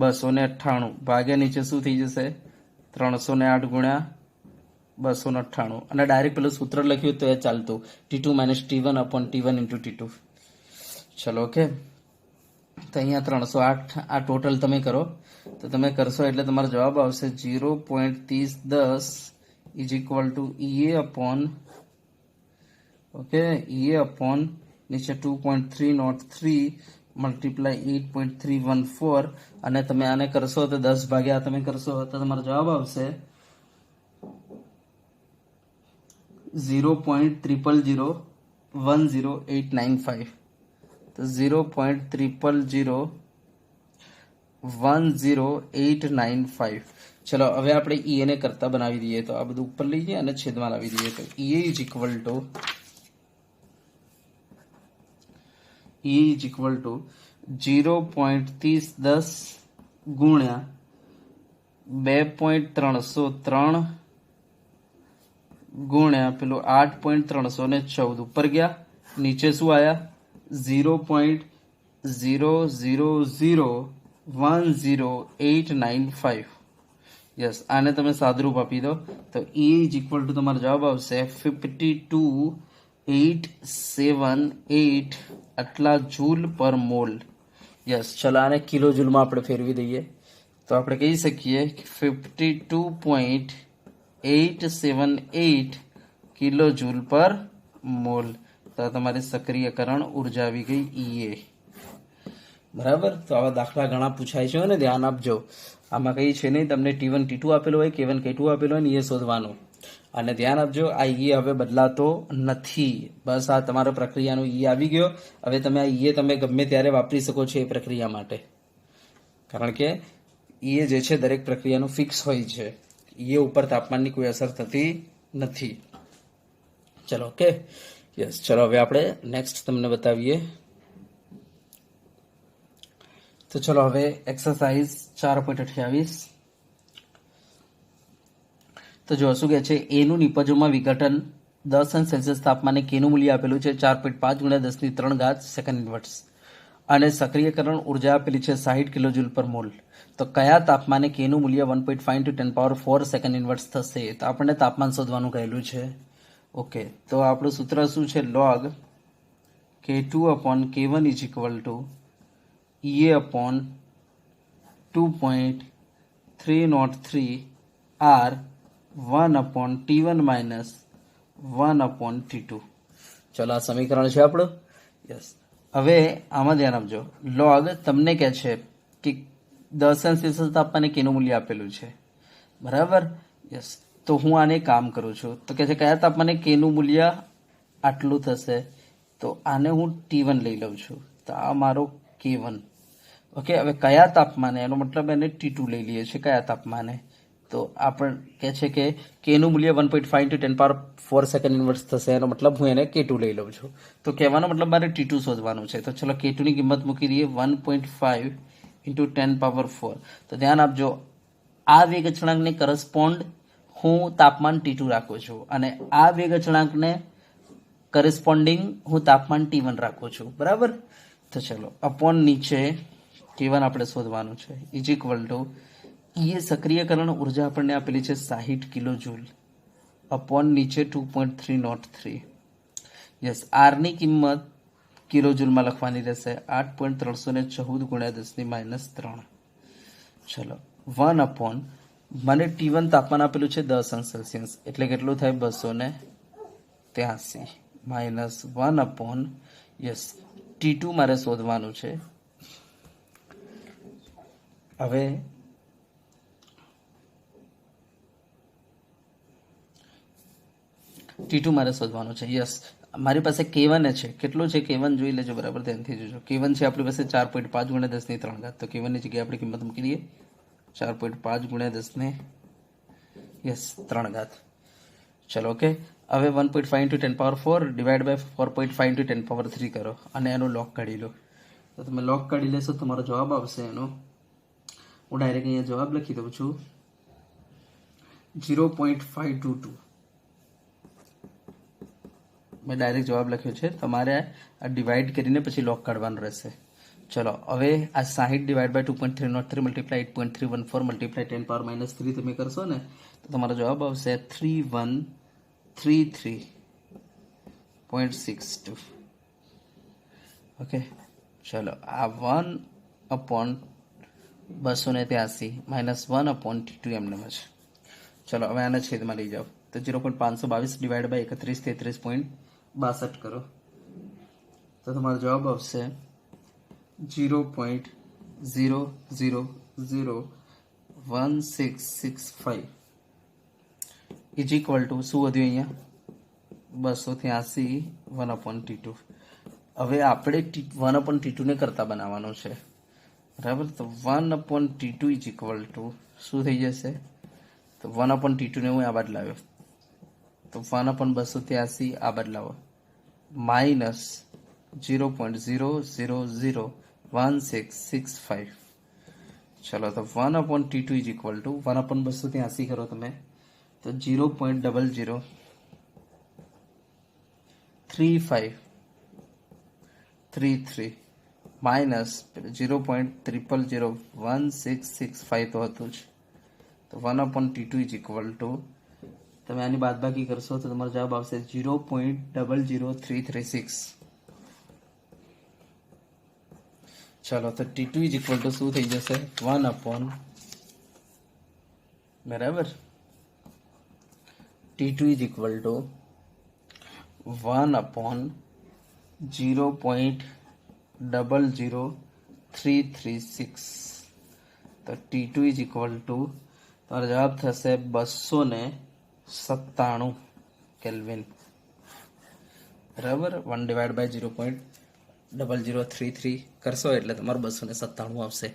298 ભાગ્યા નીચે શું થઈ જશે? 308 ગુણ્યા 298. અને ડાયરેક્ટ પેલું સૂત્ર લખ્યું તો એ ચાલતું, t2 minus t1 upon t1 into t2. ચલો, ઓકે. તો અહીંયા 308 આ ટોટલ તમે કરો, તો તમે કરશો એટલે તમારો જવાબ આવશે 0.3010 is equal to E A upon, okay, E A upon નીચે 2.303 મલ્ટીપ્લાય 8.314. અને તમે આને કરશો તો 10 ભાગ્યા તમે કરશો તો તમારો જવાબ આવશે 0.00010895. તો 0.00010895. ચલો, હવે આપણે ઈ ને કરતા બનાવી દઈએ, તો આ બધું ઉપર લઈ જઈએ અને છેદમાં લાવી દઈએ. તો ઈ ઇઝ ઇક્વલ ટુ 0.3010 ગુણ્યા 2.303 ગુણ્યા પેલું 8.314 ઉપર ગયા, નીચે શું આયા? 0.00010895. યસ, આને તમે સાદરૂપ આપી દો તો E ઇઝ ઇક્વલ ટુ તમારો જવાબ આવશે 52.878 આટલા જૂલ પર મોલ. યસ, ચલો આને કિલો જૂલમાં આપણે ફેરવી દઈએ તો આપણે કહી શકીએ 52.878 કિલો જૂલ પર મોલ. તો તમારી સક્રિયકરણ ઉર્જા આવી ગઈ ઈએ. બરાબર, તો આવા દાખલા ઘણા પૂછાય છે ને, ધ્યાન આપજો. આમાં કઈ છે નહીં, તમને T1 T2 આપેલો હોય, K1 K2 આપેલો હોય ને એ શોધવાનું. અને ધ્યાન આપજો, આ ઈએ હવે બદલાતો નથી. બસ આ તમારો પ્રક્રિયાનો ઈએ આવી ગયો. હવે તમે આ ઈએ તમે ગમે ત્યારે વાપરી શકો છો એ પ્રક્રિયા માટે. કારણ કે એ જે છે દરેક પ્રક્રિયાનું ફિક્સ હોય છે, એ ઉપર તાપમાનની કોઈ અસર થતી નથી. ચલો ઓકે, યસ. ચલો હવે આપણે નેક્સ્ટ તમને બતાવીએ. તો ચલો હવે એક્સરસાઇઝ 4.28. તો જો શું કહે છે, એનું નિપજોમાં વિઘટન 10°C તાપમાને કેનું મૂલ્ય આપેલું છે 4.5 × 10⁻³ સેકન્ડ ઇન્વર્સ, અને સક્રિયકરણ ઉર્જા આપેલી છે 60 કિલોજૂલ પર મોલ. તો કયા તાપમાને કેનું મૂલ્ય 1.5 × 10⁻⁴ સેકન્ડ ઇન્વર્સ થશે? તો આપણને તાપમાન શોધવાનું કહેલું છે. ઓકે, તો આપણું સૂત્ર શું છે? log K2/K1 = EA/2.303 R 1/T1 - 1/T2. ચલો આ સમીકરણ છે આપણું. યસ. હવે આમાં ધ્યાન આપજો. લોગ તમને કહે છે કે 10°C તાપમાને કેનું મૂલ્ય આપેલું છે, બરાબર? યસ. તો હું આને કામ કરું છું. તો કહે છે કયા તાપમાને કેનું મૂલ્ય આટલું થશે? તો આને હું T1 લઈ લઉં છું. તો આ મારો K1. ઓકે, હવે કયા તાપમાને, એનો મતલબ એને T2 લઈ લઈએ છીએ. કયા તાપમાને? તો આપણ કહે છે કે કેનું મૂલ્ય 1.5 × 10⁻⁴ સેકન્ડ ઇન્વર્સ થશે, એનો મતલબ હું એને K2 લઈ લઉં છું. તો કહેવાનો મતલબ મારે T2 શોધવાનું છે. તો ચલો K2 ની કિંમત મૂકી દઈએ 1.5 × 10⁻⁴. તો ધ્યાન આપજો, આ વેગ અચળાંકને કરસ્પોન્ડ હું તાપમાન T2 રાખું છું, અને આ વેગ અચળાંકને કરસ્પોન્ડિંગ હું તાપમાન T1 રાખું છું, બરાબર? તો ચલો અપોન નીચે K1 આપણે શોધવાનું છે, = સક્રિયકરણ ઉર્જા આપણને આપેલી છે 60 કિલોજૂલ અપોન નીચે 2.303. યસ, આર ની કિંમત કિલોજૂલમાં લખવાની રહેશે 8.314 × 10⁻³ ચલો 1/, મને T1 તાપમાન આપેલું છે 10°C, એટલે કેટલું થાય 283 -1/, યસ T2 મારે શોધવાનું છે. હવે T2 મારે શોધવાનું છે. યસ, મારી પાસે K1 છે. કેટલું છે K1 જોઈ લેજો, બરાબર ધ્યાનથી જોજો. K1 છે આપણી પાસે 4.5 × 10⁻³ તો K1 ની જગ્યાએ આપણે કિંમત મૂકી દઈએ 4.5 × 10⁻³ ચલો ઓકે. હવે 1.5 × 10⁻⁴ ડિવાઈડ બાય 4.5 × 10⁻³ કરો અને એનો લોગ કાઢી લો. તો તમે લોગ કાઢી લેશો તમારો જવાબ આવશે એનો. હું ડાયરેક્ટ અહીંયા જવાબ લખી દઉં છું 0.522. મેં ડાયરેક્ટ જવાબ લખ્યો છે, તમારે આ ડિવાઈડ કરીને પછી લોગ કાઢવાનું રહેશે. ચલો હવે આ 60 ડિવાઈડ બાય 2.303 મલ્ટીપ્લાય 8.314 મલ્ટીપ્લાય 10⁻³ તમે કરશો ને તો તમારો જવાબ આવશે 3133.62. ઓકે, ચલો આ 1/283 -1/T2 એમને છે. ચલો હવે આના છેદમાં લઈ જાઓ તો 0.522 ડિવાઈડ બાય 3133.62 કરો તો તમારો જવાબ આવશે 0.0001665 = શું વધ્યું અહીંયા 283 1/T2. હવે આપણે 1/T2 ને કરતા બનાવવાનું છે, બરાબર? તો 1/T2 = શું થઈ જશે? તો 1/T2 ને હું આ બાદ લાવ્યો તો 1/283 આ બદલાવો માઇનસ 0.0001665. ચલો તો 1/T2 = 1/283 કરો તમે તો 0.003533 માઇનસ 0.001665 તો હતું જ. તો 1/T2 = તમે આની બાદબાકી કરશો તો તમારો જવાબ આવશે 0.00336. ચલો તો T2 = શું થઈ જશે 1/, બરાબર? T2 = 1/0.00336. તો T2 = તમારો જવાબ થશે 297 કેલ્વિન, બરાબર? 1/0.0033 કરશો એટલે તમારું 297 આવશે.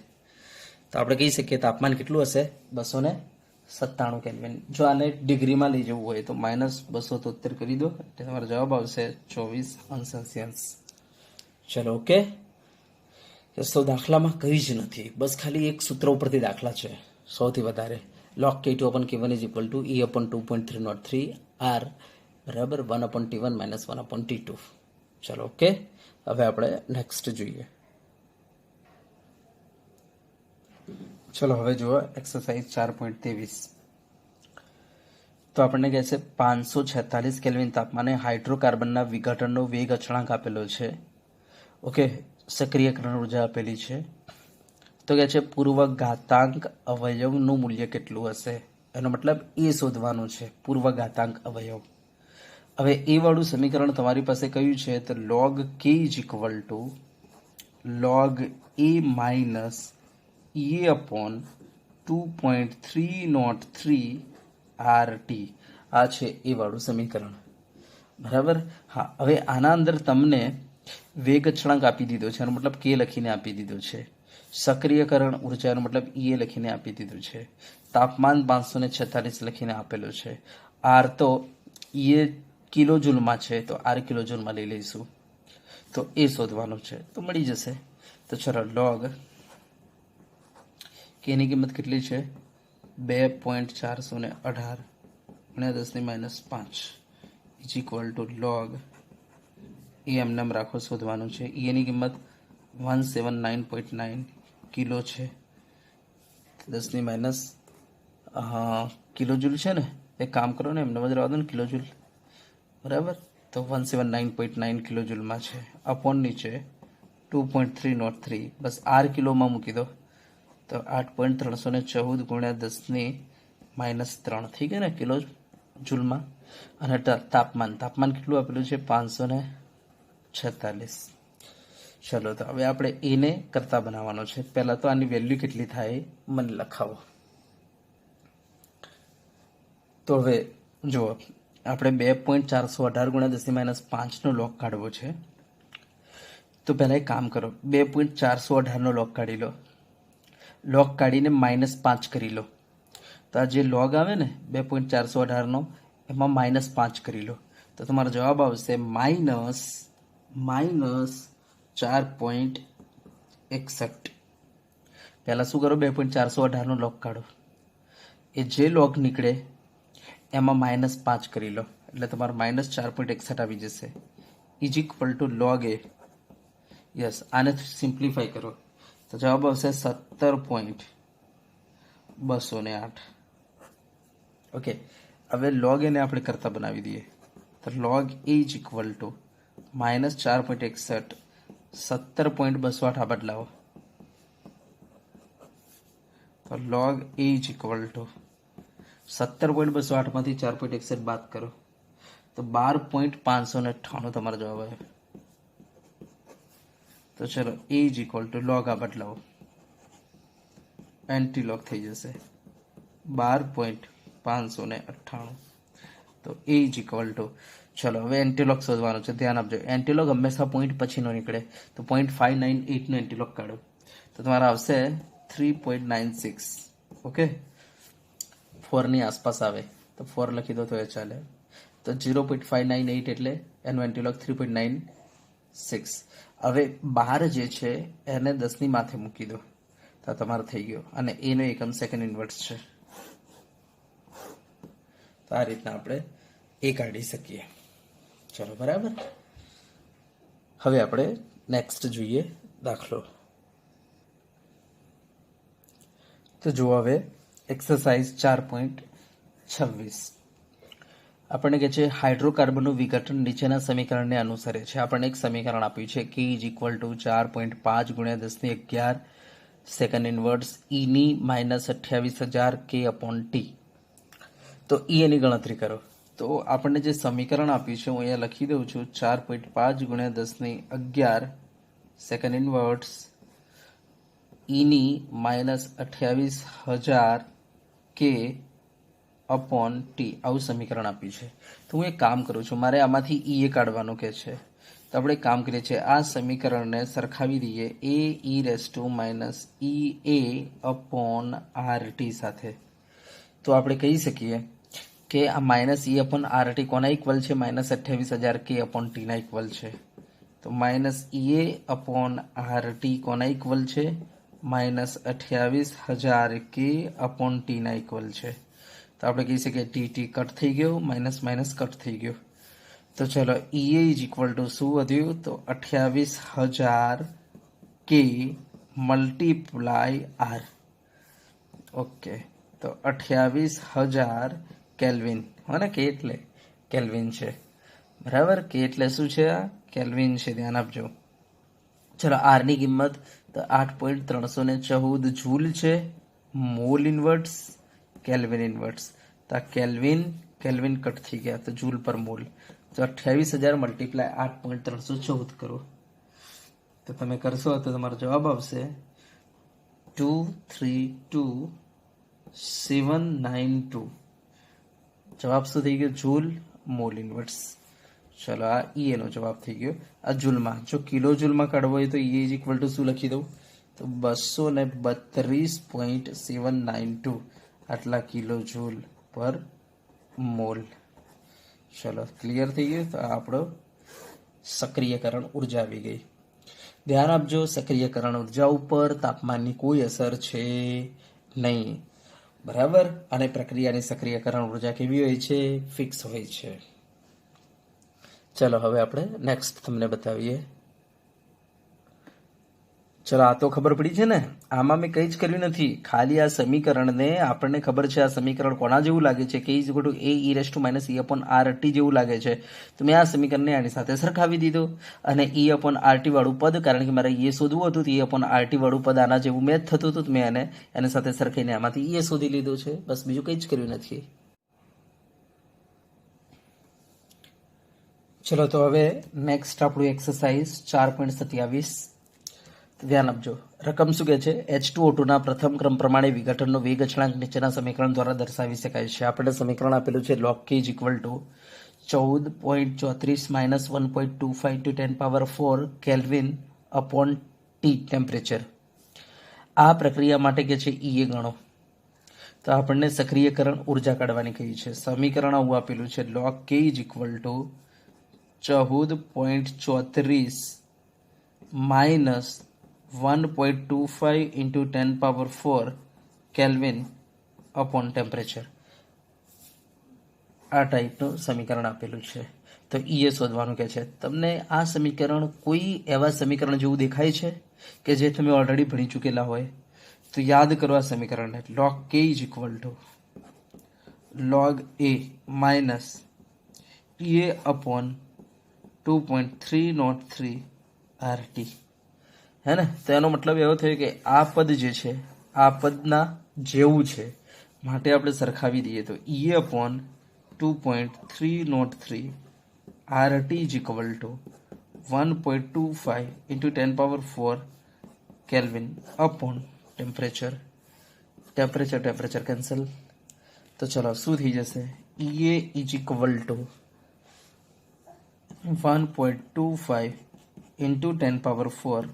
તો આપણે કહી શકીએ તાપમાન કેટલું હશે 297 કેલ્વિન. જો આને ડિગ્રીમાં લઈ જવું હોય તો -273 કરી દો એટલે તમારો જવાબ આવશે 24°C. ચલો ઓકે. તો દાખલામાં કંઈ જ નથી, બસ ખાલી એક સૂત્ર ઉપરથી દાખલા છે સૌથી વધારે. log K2 upon K1 is equal to E upon 2.303 R બરાબર 1 upon T1 minus 1 upon T2. ચલો ઓકે. હવે આપણે નેક્સ્ટ જોઈએ. ચલો હવે જુઓ એક્સરસાઇઝ 4.23. તો આપણને કહે છે 546 કેલ્વિન તાપમાને હાઇડ્રોકાર્બનના વિઘટનનો વેગ અચળાંક આપેલો છે. ઓકે, સક્રિયકરણ ઉર્જા આપેલી છે. તો કહે છે પૂર્વ ઘાતાંક અવયવનું મૂલ્ય કેટલું હશે. એનો મતલબ એ શોધવાનું છે, પૂર્વ ઘાતાંક અવયવ. હવે એ વાળું સમીકરણ તમારી પાસે કયું છે તો log K is equal to log A minus E upon 2.303 RT. આ છે એ વાળું સમીકરણ, બરાબર. હા, હવે આના અંદર તમને વેગ અચળાંક આપી દીધો છે, એનો મતલબ કે લખીને આપી દીધો છે. સક્રિયકરણ ઉર્જાનો મતલબ એ લખીને આપી દીધું છે. તાપમાન 546 લખીને આપેલું છે. આર તો એ કિલો જૂલમાં છે તો આર કિલો જૂલમાં લઈ લઈશું. તો એ શોધવાનું છે તો મળી જશે. તો ચલો log કેની કિંમત કેટલી છે 2.418 × 10⁻5 ઇઝ ઇક્વલ ટુ log એ એમને રાખો શોધવાનું છે. એની કિંમત 179.9 કિલો છે. 10⁻, કિલો જૂલ છે ને, એક કામ કરો ને એમને જ રહેવા દો ને કિલો જૂલ, બરાબર. તો 179.9 કિલો જૂલમાં છે. અપોન નીચે 2.303, બસ આર કિલોમાં મૂકી દો તો 8.314 × 10⁻3 થઈ ગયા ને કિલો જૂલમાં. અને તાપમાન કેટલું આપેલું છે 546. ચલો તો હવે આપણે એને કરતા બનાવવાનો છે. પહેલા તો આની વેલ્યુ કેટલી થાય મને લખાવો. તો હવે જુઓ આપણે 2.418 × 10⁻5 નો લોગ કાઢવો છે. તો પહેલા એક કામ કરો, 2.418 નો લોગ કાઢી લો. લોગ કાઢીને -5 કરી લો. તો આ જે લોગ આવે ને 2.418 નો એમાં -5 કરી લો તો તમારો જવાબ આવશે -4.61. પહેલા શું કરો 2.418 નો લોગ કાઢો, એ જે લોગ નીકળે એમાં -5 કરી લો એટલે તમારો -4.61 આવી જશે. Is equal to log A. Yes, આને સિમ્પ્લિફાય કરો તો જવાબ આવશે 17.208. ઓકે, હવે log એને આપણે કરતા બનાવી દઈએ તો log A is equal two -4.61 17.208 આ બદલાવો તો log A is equal two 17.208 માંથી 4.61 બાદ કરો તો 12.598 તમારો જવાબ આવે. તો ચલો A is equal to log આ બદલાવો, એન્ટી log થઈ જશે 12.598. તો A ઇઝ ઇક્વલ ટુ, ચલો હવે એન્ટીલોગ શોધવાનો છે, ધ્યાન આપજો. એન્ટીલોગ હંમેશા પોઈન્ટ પછીનો નીકળે તો 0.598 નો એન્ટીલોગ કાઢો તો તમારા આવશે 3.96. ઓકે, 4 ની આસપાસ આવે તો 4 લખી દો તો એ ચાલે. તો 0.598 એટલે એનો એન્ટીલોગ 3.96. હવે 12 જે છે એને 10 ની માથે મૂકી દો તો તમારો થઈ ગયો, અને એનો એકમ સેકન્ડ ઇન્વર્સ છે. તો આ રીતના આપણે એ કાઢી શકીએ. ચલો બરાબર. હવે આપણે નેક્સ્ટ જોઈએ દાખલો. તો જુઓ હવે એક્સરસાઇઝ 4.26. આપણને કહે છે હાઇડ્રોકાર્બનનું વિઘટન નીચેના સમીકરણને અનુસરે છે. આપણને એક સમીકરણ આપ્યું છે કે is equal to 4.5 × 10⁻11 second inverse ઈની -28,000 K upon T. તો એની ગણતરી કરો. તો આપણને જે સમીકરણ આપ્યું છે હું અહીંયા લખી દઉં છું 4.5 × 10⁻11 સેકન્ડ ઇનવર્સ ઈની -28,000 K upon T આવું સમીકરણ આપ્યું છે. તો હું એક કામ કરું છું, મારે આમાંથી ઈ એ કાઢવાનું કે છે તો આપણે એક કામ કરીએ છીએ, આ સમીકરણને સરખાવી દઈએ A e raise to minus E A upon R T સાથે. તો આપણે કહી શકીએ કે આ minus E upon R T કોના ઇક્વલ છે? -28,000 કે અપોન ટીના ઇક્વલ છે. તો માઇનસ ઈ એ અપોન આર ટી કોના ઇક્વલ છે? -28,000 કે અપોન ટીના ઇક્વલ છે. તો આપણે કહી શકીએ ટી ટી કટ થઈ ગયો, માઇનસ માઇનસ કટ થઈ ગયો. તો ચલો ઈ એ ઇઝ ઇક્વલ ટુ શું વધ્યું? તો 28,000 કે મલ્ટીપ્લાય આર. ઓકે, તો 28,000 કેલ્વિન, હા કે એટલે કેલ્વિન છે, બરાબર. કે એટલે શું છે? આ કેલ્વિન છે, ધ્યાન આપજો. ચલો આરની કિંમત તો 8.314 જૂલ છે. Mole inverse, kelvin inverse. તો આ કેલ્વિન કેલ્વિન કટ થઈ ગયા, તો જૂલ પર મોલ. તો 28,000 મલ્ટીપ્લાય 8.314 કરો, તો તમે કરશો તો તમારો જવાબ આવશે 232,792. જવાબ શું થઈ ગયો? Joule mole inverse. ચલો આ ઈ એનો જવાબ થઈ ગયો. આ જૂલમાં, જો કિલો જૂલમાં કાઢવો હોય તો ઈ ઇઝ ઇક્વલ ટુ શું લખી દઉં? તો 232.792 આટલા કિલો જૂલ પર મોલ. ચલો ક્લિયર થઈ ગયું. તો આપણો સક્રિયકરણ ઉર્જા આવી ગઈ. ધ્યાન આપજો, સક્રિયકરણ ઉર્જા ઉપર તાપમાનની કોઈ અસર છે નહીં, બરાબર. અને પ્રક્રિયાની સક્રિયકરણ ઉર્જા કેવી હોય છે? ફિક્સ હોય છે. ચલો હવે આપણે નેક્સ્ટ તમને બતાવીએ. ચલો આ તો ખબર પડી છે ને, આમાં મેં કંઈ જ કર્યું નથી, ખાલી આ સમીકરણને આપણને ખબર છે આ સમીકરણ કોના જેવું લાગે છે કે is equal to A e raise to minus E upon R T જેવું લાગે છે. તો મેં આ સમીકરણને આની સાથે સરખાવી દીધું, અને ઈ અપોન આર ટી વાળું પદ, કારણ કે મારે એ શોધવું હતું, તો ઈ અપોન આર ટી વાળું પદ આના જેવું મેચ થતું હતું, મેં એની સાથે સરખાઈને આમાંથી એ શોધી લીધું છે. બસ બીજું કંઈ જ કર્યું નથી. ચલો તો હવે નેક્સ્ટ આપણું એક્સરસાઇઝ 4.27. ધ્યાન આપજો, રકમ શું કહે છે? H2O2ના પ્રથમ ક્રમ પ્રમાણે વિઘટનનો વેગ અચળાંક નીચેના સમીકરણ દ્વારા દર્શાવી શકાય છે. આપણે સમીકરણ આપેલું છે log k is equal to 14.34 minus 1.25 into 10⁴ kelvin upon T temperature. આ પ્રક્રિયા માટે કે છે ઈ એ ગણો. તો આપણને સક્રિયકરણ ઉર્જા કાઢવાની કહી છે. સમીકરણ આવું આપેલું છે log k is equal to 14.34 minus 1.25 into 10⁴ kelvin upon temperature. આ ટાઈપનું સમીકરણ આપેલું છે. તો ઈ એ શોધવાનું કે છે. તમને આ સમીકરણ કોઈ એવા સમીકરણ જેવું દેખાય છે કે જે તમે ઓલરેડી ભણી ચૂકેલા હોય? તો યાદ કરો આ સમીકરણને. log k is equal to log a minus E A upon 2.303 RT, હે ને? તો એનો મતલબ એવો થયો કે આ પદ જે છે આ પદના જેવું છે, માટે આપણે સરખાવી દઈએ. તો E upon 2.303 RT is equal to 1.25 into 10⁴ kelvin upon temperature. Temperature cancel. તો ચલો શું થઈ જશે? E a is equal to 1.25 into 10⁴,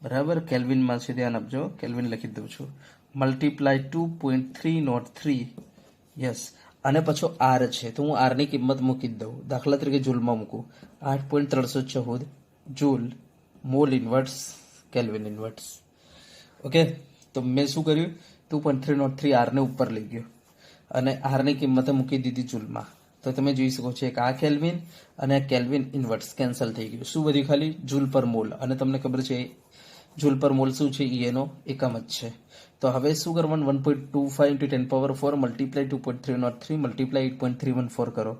બરાબર, કેલ્વિનમાં છે, ધ્યાન આપજો, કેલ્વિન લખી દઉં છું, મલ્ટીપ્લાય 2.303, યસ. અને પછી આર છે, તો હું આરની કિંમત મૂકી દઉં. દાખલા તરીકે જૂલમાં મૂકું, 8.314 joule mole inverse kelvin ઇન્વર્ટ્સ. Okay, તો મેં શું કર્યું? 2.303 આરને ઉપર લઈ ગયો અને આરની કિંમત મૂકી દીધી જૂલમાં. તો તમે જોઈ શકો છો કે આ કેલ્વિન અને આ કેલ્વિન ઇન્વર્ટ્સ કેન્સલ થઈ ગયું. શું વધ્યું? ખાલી જૂલ પર મોલ. અને તમને ખબર છે જૂલ પર મોલ શું છે? ઈ એનો એકમ જ છે. તો હવે શું કરવાનું? 1.25 ઇન્ટુ 10⁴ મલ્ટીપ્લાય 2.303 મલ્ટીપ્લાય 8.314 કરો,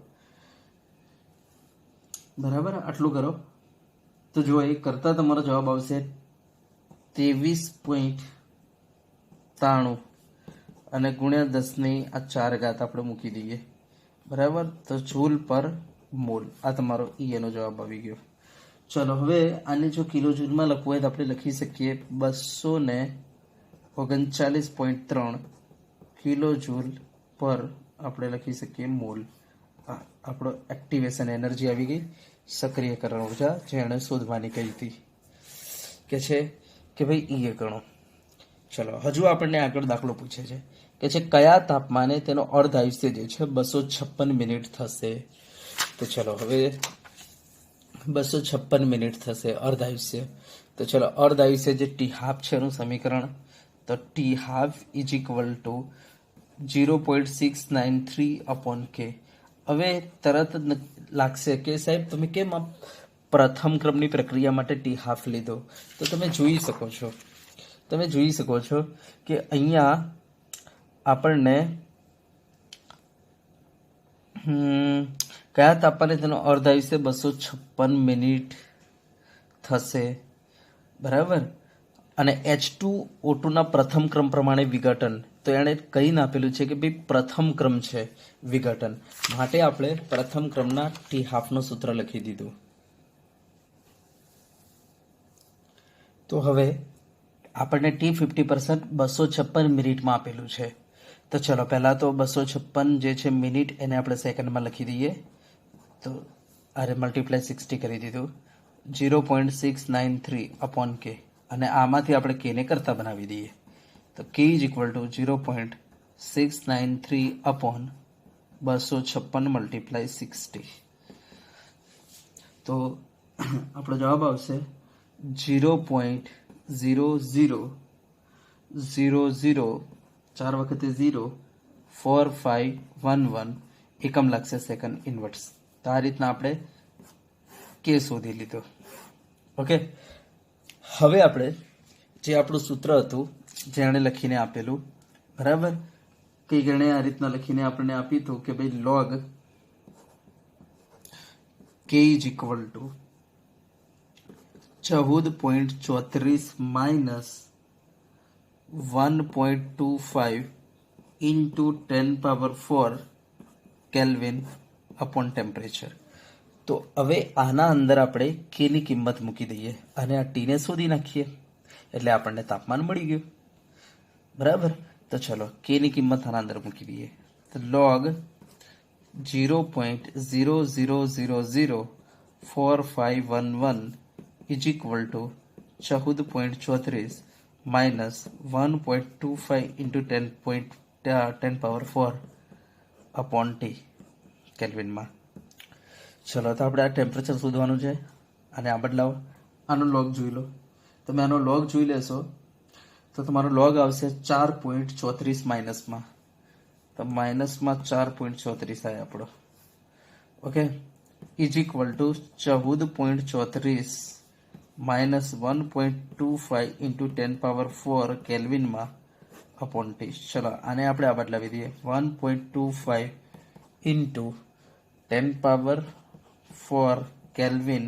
બરાબર, આટલું કરો. તો જો એ કરતા તમારો જવાબ આવશે 23.93 અને ગુણ્યા 10⁴ આપણે મૂકી દઈએ, બરાબર. તો જૂલ પર મોલ, આ તમારો ઈ એનો જવાબ આવી ગયો. ચલો હવે આને જો કિલો જૂલમાં લખવું હોય તો આપણે લખી શકીએ 239.3 કિલો જૂલ પર આપણે લખી શકીએ મોલ. આપણો એક્ટિવેશન એનર્જી આવી ગઈ. સક્રિયકરણ ઉર્જા જેણે શોધવાની કહી હતી કે છે કે ભાઈ ઈએ ગણો. ચલો હજુ આપણને આગળ દાખલો પૂછે છે કે છે કયા તાપમાને તેનો અર્ધ આયુષ્ય જે છે 256 મિનિટ થશે. તો ચલો હવે 256 મિનિટ થશે અર્ધ આયુષ્ય. તો ચલો અર્ધ આયુષ્ય જે ટી હાફ છે એનું સમીકરણ, તો T half is equal two 0.693 upon k. હવે તરત જ લાગશે કે સાહેબ તમે કેમ આ પ્રથમ ક્રમની પ્રક્રિયા માટે ટી હાફ લીધો. તો તમે જોઈ શકો છો કે અહીંયા આપણને કયા તાપમાને તેનો અર્ધ આયુષ્ય 256 મિનિટ થશે, બરાબર. અને H2O2 ના પ્રથમ ક્રમ પ્રમાણે વિઘટન, તો એણે કહીને આપેલું છે કે ભાઈ પ્રથમ ક્રમ છે વિઘટન, માટે આપણે પ્રથમ ક્રમના ટી હાફનું સૂત્ર લખી દીધું. તો હવે આપણને T50% 256 મિનિટમાં આપેલું છે. તો ચલો પહેલા તો 256 જે છે મિનિટ એને આપણે સેકન્ડમાં લખી દઈએ. તો અરે મલ્ટીપ્લાય 60 કરી દીધું, 0.693 અપોન કે, અને આમાંથી આપણે કેને કરતા બનાવી દઈએ. તો કે is equal two 0.693 upon 256 multiply 60. તો આપણો જવાબ આવશે 0.0000 4 વખતે 0 4511 એકમ લાગશે સેકન્ડ ઇન્વર્સ. તો આ રીતના આપણે કે શોધી લીધો. ઓકે, હવે આપણે જે આપણું સૂત્ર હતું જેણે લખીને આપેલું, બરાબર, કે જેણે આ રીતના લખીને આપણને આપ્યું હતું કે ભાઈ log k is equal to 14.34 minus 1.25 into 10⁴ kelvin upon temperature. તો હવે આના અંદર આપણે કે ની કિંમત મૂકી દઈએ અને આ ટીને શોધી નાખીએ એટલે આપણને તાપમાન મળી ગયું, બરાબર. તો ચલો કે ની કિંમત આના અંદર મૂકી દઈએ. તો log 0.00004511 is equal to 14.34 minus 1.25 into 10⁴ upon T કેલ્વિનમાં. ચલો તો આપણે આ ટેમ્પરેચર શોધવાનું છે અને આ બદલાવ આનો લોગ જોઈ લો. તમે આનો લોગ જોઈ લેશો તો તમારો લોગ આવશે 4.34 માઇનસમાં, તો માઇનસમાં 4.34 થાય આપણો. Okay, is equal to 14.34 minus 1.25 into 10⁴ કેલ્વિનમાં અપોન ટી. ચલો આને આપણે આ બદલાવી દઈએ, 1.25 into 10⁴ kelvin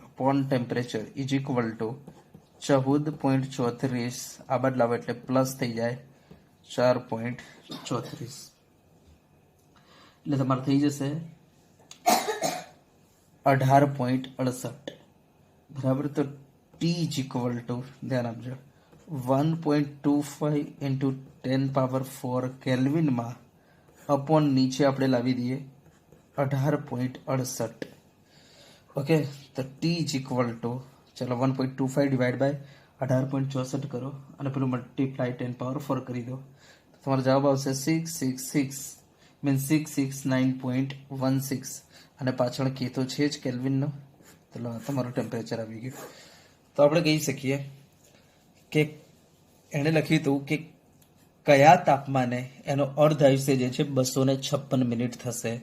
upon temperature is equal to 14.34 આ બદલાવ એટલે પ્લસ થઈ જાય 4.34, એટલે તમારે થઈ જશે 18.68, બરાબર. તો ટી ઇઝ ઇક્વલ ટુ, ધ્યાન આપજો, 1.25 ઇન્ટુ 10⁴ કેલ્વિનમાં અપોન નીચે આપણે લાવી દઈએ 18.68. ઓકે, તો ટી ઇઝ ઇક્વલ ટુ, ચલો 1.25 ડિવાઈડ બાય 18.64 કરો અને પેલું મલ્ટીપ્લાય 10⁴ કરી દો. તમારો જવાબ આવશે 666 મીન્સ 669.16, અને પાછળ કે તો છે જ કેલ્વિનનો. તો તમારું ટેમ્પરેચર આવી ગયું. તો આપણે કહી શકીએ કે એણે લખ્યું હતું કે કયા તાપમાને એનો અર્ધ આયુષ્ય જે છે 256 મિનિટ થશે.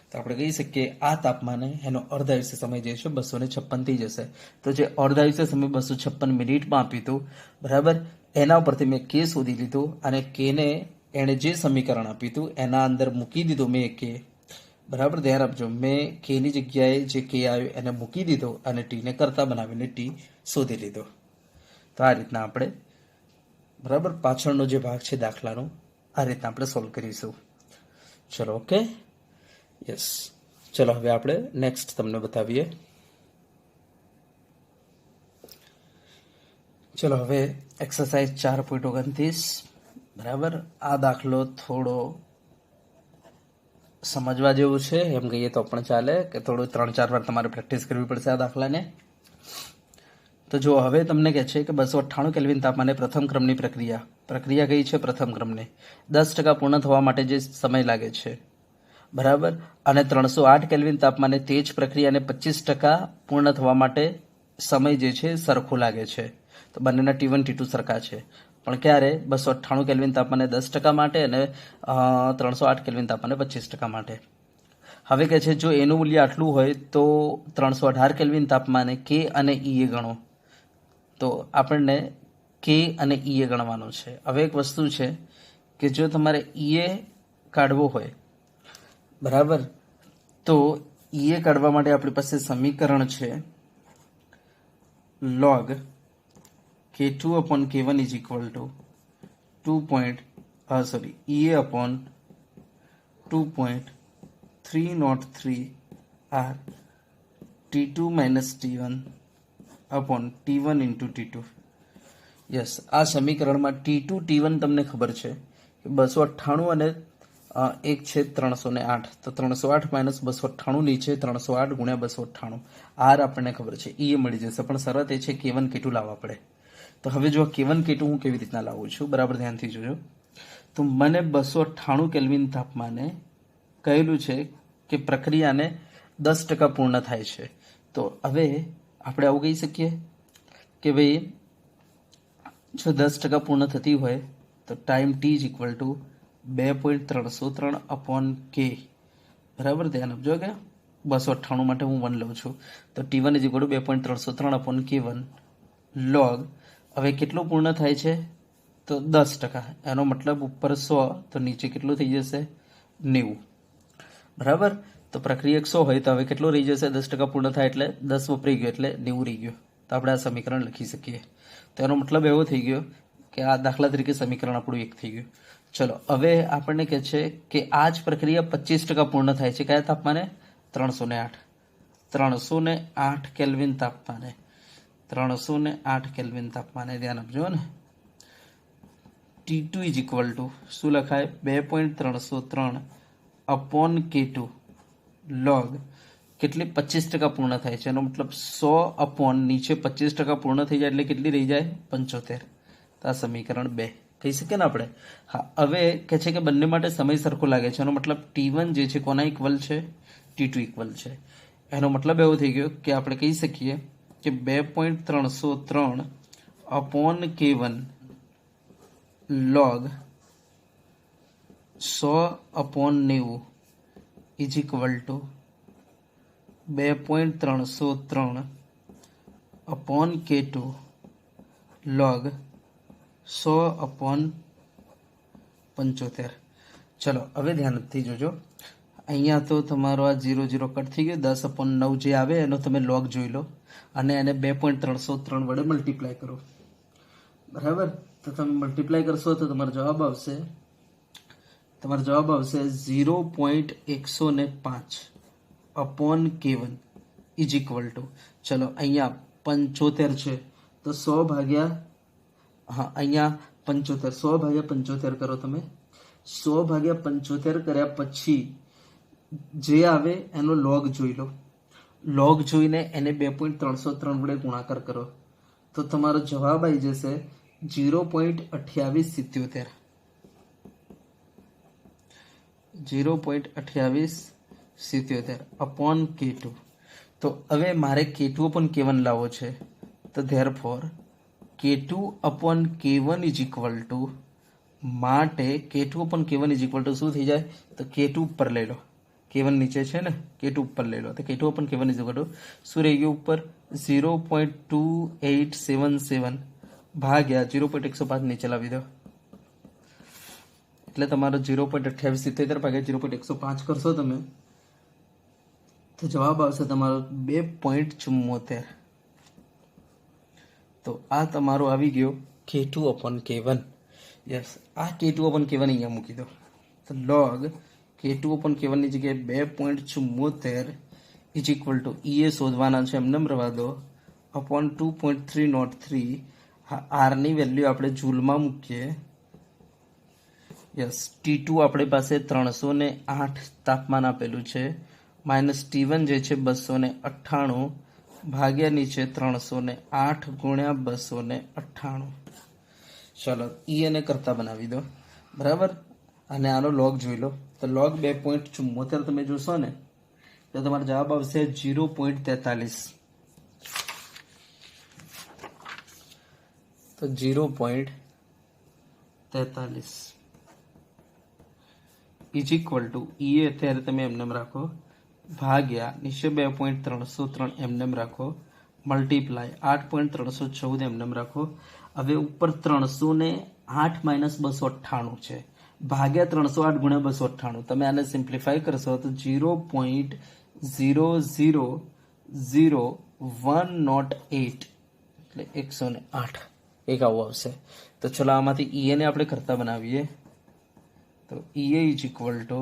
તો આપણે કહી શકીએ આ તાપમાને એનો અર્ધ આયુષ્ય સમય જે છે 256 થઈ જશે. તો જે અર્ધ આયુષ્ય સમય 256 મિનિટમાં આપ્યું હતું, બરાબર, એના ઉપરથી મેં કે શોધી લીધું અને કેને એણે જે સમીકરણ આપ્યું હતું એના અંદર મૂકી દીધું મેં કે, બરાબર. ધ્યાન આપજો, મેં કેની જગ્યાએ જે કે આવ્યો એને મૂકી દીધો અને ટીને કરતા બનાવીને ટી શોધી લીધો. તો આ રીતના આપણે, બરાબર, પાછળનો જે ભાગ છે દાખલાનો આ રીતના આપણે સોલ્વ કરીશું. ચલો, ઓકે, યસ. ચલો હવે આપણે નેક્સ્ટ તમને બતાવીએ. ચલો હવે એક્સરસાઇઝ 4.29, બરાબર. આ દાખલો થોડો સમજવા જેવું છે એમ કહીએ તો પણ ચાલે કે થોડું 3-4 વાર તમારે પ્રેક્ટિસ કરવી પડશે આ દાખલાને. તો જો હવે તમને કહે છે કે 298 કેલ્વિન તાપમાને પ્રથમ ક્રમની પ્રક્રિયા કઈ છે? પ્રથમ ક્રમની 10% પૂર્ણ થવા માટે જે સમય લાગે છે, બરાબર, અને 308 કેલ્વિન તાપમાને તે જ પ્રક્રિયાને 25% પૂર્ણ થવા માટે સમય જે છે સરખો લાગે છે. તો બંનેના T1 T2 સરખા છે, પણ ક્યારે? 298 કેલ્વિન તાપમાને 10% માટે અને 308 કેલ્વિન તાપમાને 25% માટે. હવે કહે છે જો એનું મૂલ્ય આટલું હોય તો 318 કેલ્વિન તાપમાને કે અને ઈએ ગણો. તો આપણને કે અને ઈએ ગણવાનું છે. હવે એક વસ્તુ છે કે જો તમારે ઈએ કાઢવો હોય, બરાબર, તો ઈએ કાઢવા માટે આપણી પાસે સમીકરણ છે log K2 upon K1 is equal to ઈએ upon 2.303 R T2 minus T1 upon T1 into T2. Yes, આ સમીકરણમાં T2 T1 તમને ખબર છે કે 298 અને 1/308, તો 308 માઇનસ 298 નીચે 308 ગુણ્યા 298 આર આપણને ખબર છે, એ મળી જશે. પણ શરત એ છે K1 K2 લાવવા પડે. તો હવે જો K1 K2 હું કેવી રીતના લાવું છું, બરાબર ધ્યાનથી જોજો. તો મને 298 કેલ્વિન તાપમાને કહેલું છે કે પ્રક્રિયાને 10% પૂર્ણ થાય છે. તો હવે આપણે આવું કહી શકીએ કે ભાઈ જો 10% પૂર્ણ થતી હોય તો time T is equal two 2.303 upon K, બરાબર. ધ્યાન આપજો કે 298 માટે હું 1 લઉં છું, તો T1 is equal two 2.303 upon K1 log. હવે કેટલું પૂર્ણ થાય છે? તો 10%. એનો મતલબ ઉપર 100 તો નીચે કેટલું થઈ જશે? 90, બરાબર. તો પ્રક્રિયા 100 હોય તો હવે કેટલું રહી જશે? 10% પૂર્ણ થાય એટલે 10 વપરાઈ ગયો એટલે 90 રહી ગયો. તો આપણે આ સમીકરણ લખી શકીએ. તો એનો મતલબ એવો થઈ ગયો કે આ દાખલા તરીકે સમીકરણ આપણું 1 થઈ ગયું. ચલો, હવે આપણને કહે છે કે આ જ પ્રક્રિયા 25% પૂર્ણ થાય છે. કયા તાપમાને? 308 કેલ્વિન તાપમાને. 308 કેલ્વિન તાપમાને ધ્યાન આપજો ને. T2 ઇઝ ઇક્વલ ટુ શું લખાય? 2.303 અપોન K2 log કેટલી? 25% પૂર્ણ થાય છે. એનો મતલબ 100 અપોન નીચે 25% પૂર્ણ થઈ જાય એટલે કેટલી રહી જાય? 75. તો આ સમીકરણ 2 કહી શકીએ ને આપણે. હા, હવે કહે છે કે બંને માટે સમય સરખો લાગે છે. એનો મતલબ T1 જે છે કોના ઇક્વલ છે? T2 ઇક્વલ છે. એનો મતલબ એવો થઈ ગયો કે આપણે કહી શકીએ કે 2.303 upon K1 log 100 upon 90 is equal two 2.303 upon K2 log 100 upon 75. ચલો, હવે ધ્યાનથી જોજો. અહીંયા તો તમારો આ 0 0 કટ થઈ ગયો. 10/9 જે આવે એનો તમે લોગ જોઈ લો અને એને 2.303 વડે મલ્ટીપ્લાય કરો, બરાબર. તો તમે મલ્ટીપ્લાય કરશો તો તમારો જવાબ આવશે 0.105 upon K1 is equal two, ચલો અહીંયા 75 છે તો 100 ભાગ્યા, હા અહીંયા 75, 100 ભાગ્યા 75 કરો તમે. 100 ભાગ્યા 75 કર્યા પછી જે આવે એનો લોગ જોઈ લો. લોગ જોઈને એને 2.303 વડે ગુણાકાર કરો તો તમારો જવાબ આવી જશે 0.2877. 0.2877 અપોન K2. તો હવે મારે K2 અપોન K1 લાવવો છે. તો therefore K2 upon K1 is equal two, માટે K2 upon K1 is equal two શું થઈ જાય? તો K2 ઉપર લઈ લો, K1 નીચે છે ને, K2 ઉપર લઈ લો. તો K2 upon K1 is equal two શું રહી ગયું ઉપર? 0.2877 ભાગ્યા 0.105 નીચે લાવી દો એટલે તમારો 0.2877 ભાગ્યા 0.105 કરશો તમે તો જવાબ આવશે તમારો 2.74. તો આ તમારો આવી ગયો K2 અપોન K1. યસ, આ K2 અપોન K1 અહીંયા મૂકી દો. તો log K2 અપોન K1 ની જગ્યાએ 2.74 ઇઝ ઇક્વલ ટુ ઈએ શોધવાના છે, એમને રવા દો, અપોન 2.303. હા, આરની વેલ્યુ આપણે જૂલમાં મૂકીએ. યસ T2 આપણી પાસે 308 તાપમાન આપેલું છે માઇનસ T1 જે છે 298 ભાગ્યા નીચે 308 ગુણ્યા 298. ચલો એને કરતા બનાવી દો બરાબર. અને આનો લોગ જોઈ લો તો લોગ 2.74 તમે જોશો ને તો તમારો જવાબ આવશે 0.43. તો 0.43 ઇઝ ઇક્વલ ટુ અત્યારે તમે એમને રાખો ભાગ્યા નીચે 2.303 એમને રાખો મલ્ટીપ્લાય 8.314 એમને રાખો. હવે ઉપર 308 માઇનસ 298 છે ભાગ્યા 308 ગુણ્યા 298. તમે આને સિમ્પ્લિફાય કરશો તો 0.0000108 એટલે 108 એક આવું આવશે. તો ચલો આમાંથી ને આપણે કરતા બનાવીએ તો is equal to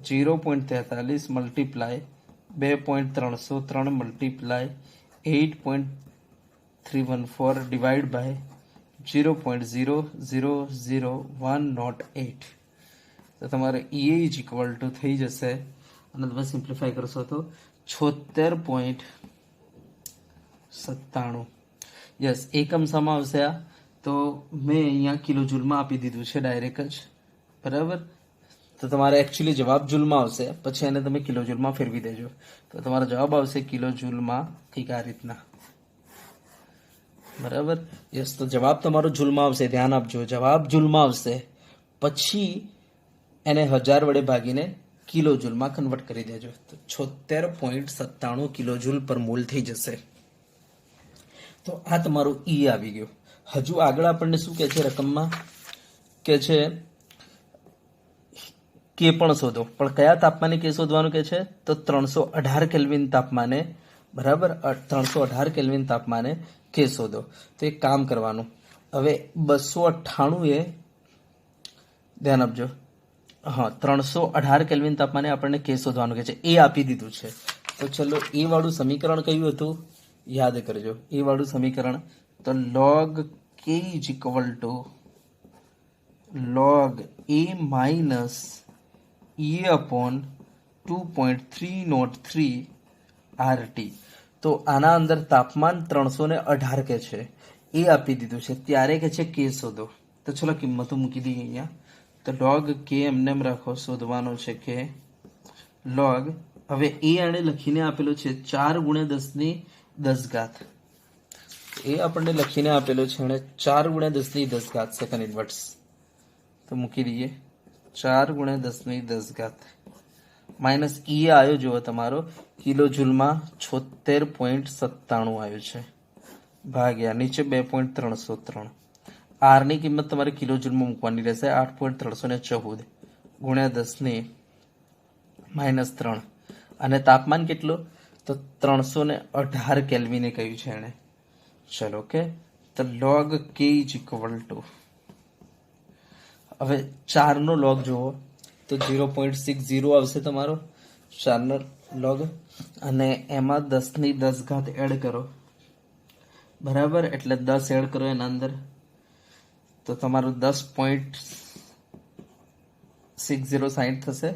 0.43 multiply 2.303 multiply 8.314 divide by 0.0000108. તો તમારે ઇઝ ઇક્વલ ટુ થઈ જશે અને તમે સિમ્પ્લિફાય કરશો તો 76.97. યસ એકમ શામાં આવશે આ તો મેં અહીંયા કિલો જૂલમાં આપી દીધું છે ડાયરેક્ટ જ બરાબર. તો તમારે એકચ્યુઅલી જવાબ જૂલમાં આવશે પછી એને તમે કિલો જૂલમાં ફેરવી દેજો તો તમારો જવાબ આવશે કિલો જૂલમાં કંઈક આ રીતના બરાબર. યસ તો જવાબ તમારો જૂલમાં આવશે. ધ્યાન આપજો જવાબ જૂલમાં આવશે પછી એને 1000 વડે ભાગીને કિલો જૂલમાં કન્વર્ટ કરી દેજો તો 76.97 કિલો જૂલ પર મોલ થઈ જશે. તો આ તમારું આવી ગયું. હજુ આગળ આપણને શું કહે છે રકમમાં કે છે કે પણ શોધો પણ કયા તાપમાને કે શોધવાનું કે છે તો 318 કેલ્વિન તાપમાને બરાબર 318 કેલ્વિન તાપમાને કે શોધો. તો એક કામ કરવાનું હવે 298 ધ્યાન આપજો 318 કેલ્વિન તાપમાને આપણને કે શોધવાનું કે છે એ આપી દીધું છે. તો ચલો એ વાળું સમીકરણ કયું હતું યાદ કરજો. એ વાળું સમીકરણ તો log k is equal to log a minus E upon 2.303 RT. તો આના અંદર તાપમાન 318 કે છે એ આપી દીધું છે ત્યારે કે છે કે શોધો. તો ચલો કિંમતો મૂકી દઈએ અહીંયા તો log k એમને રાખો શોધવાનો છે કે log હવે એ આને લખીને આપેલો છે 4 ગુણ્યા 10 ની 10 ઘાત એ આપણને લખીને આપેલો છે અને 4 ગુણ્યા 10 ની 10 ઘાત સેકન્ડ ઇન્વર્સ તો મૂકી દઈએ 4 ગુણ્યા 10 ની 10 ઘાત માઇનસ આવ્યો જુઓ તમારો કિલો જૂલમાં 76.97 આવ્યો છે ભાગ્યા નીચે 2.303 આર ની કિંમત તમારે કિલો જૂલમાં મૂકવાની રહેશે 8.314 ગુણ્યા 10 ની માઇનસ 3 અને તાપમાન કેટલું તો 318 કેલ્વિને કહ્યું છે એને. ચલો ઓકે તો log k is equal two હવે 4 નો લોગ જુઓ તો 0.60 આવશે તમારો 4 નો લોગ અને એમાં 10 ની 10 ઘાત એડ કરો બરાબર એટલે 10 એડ કરો એના અંદર તો તમારું 10.60 થશે.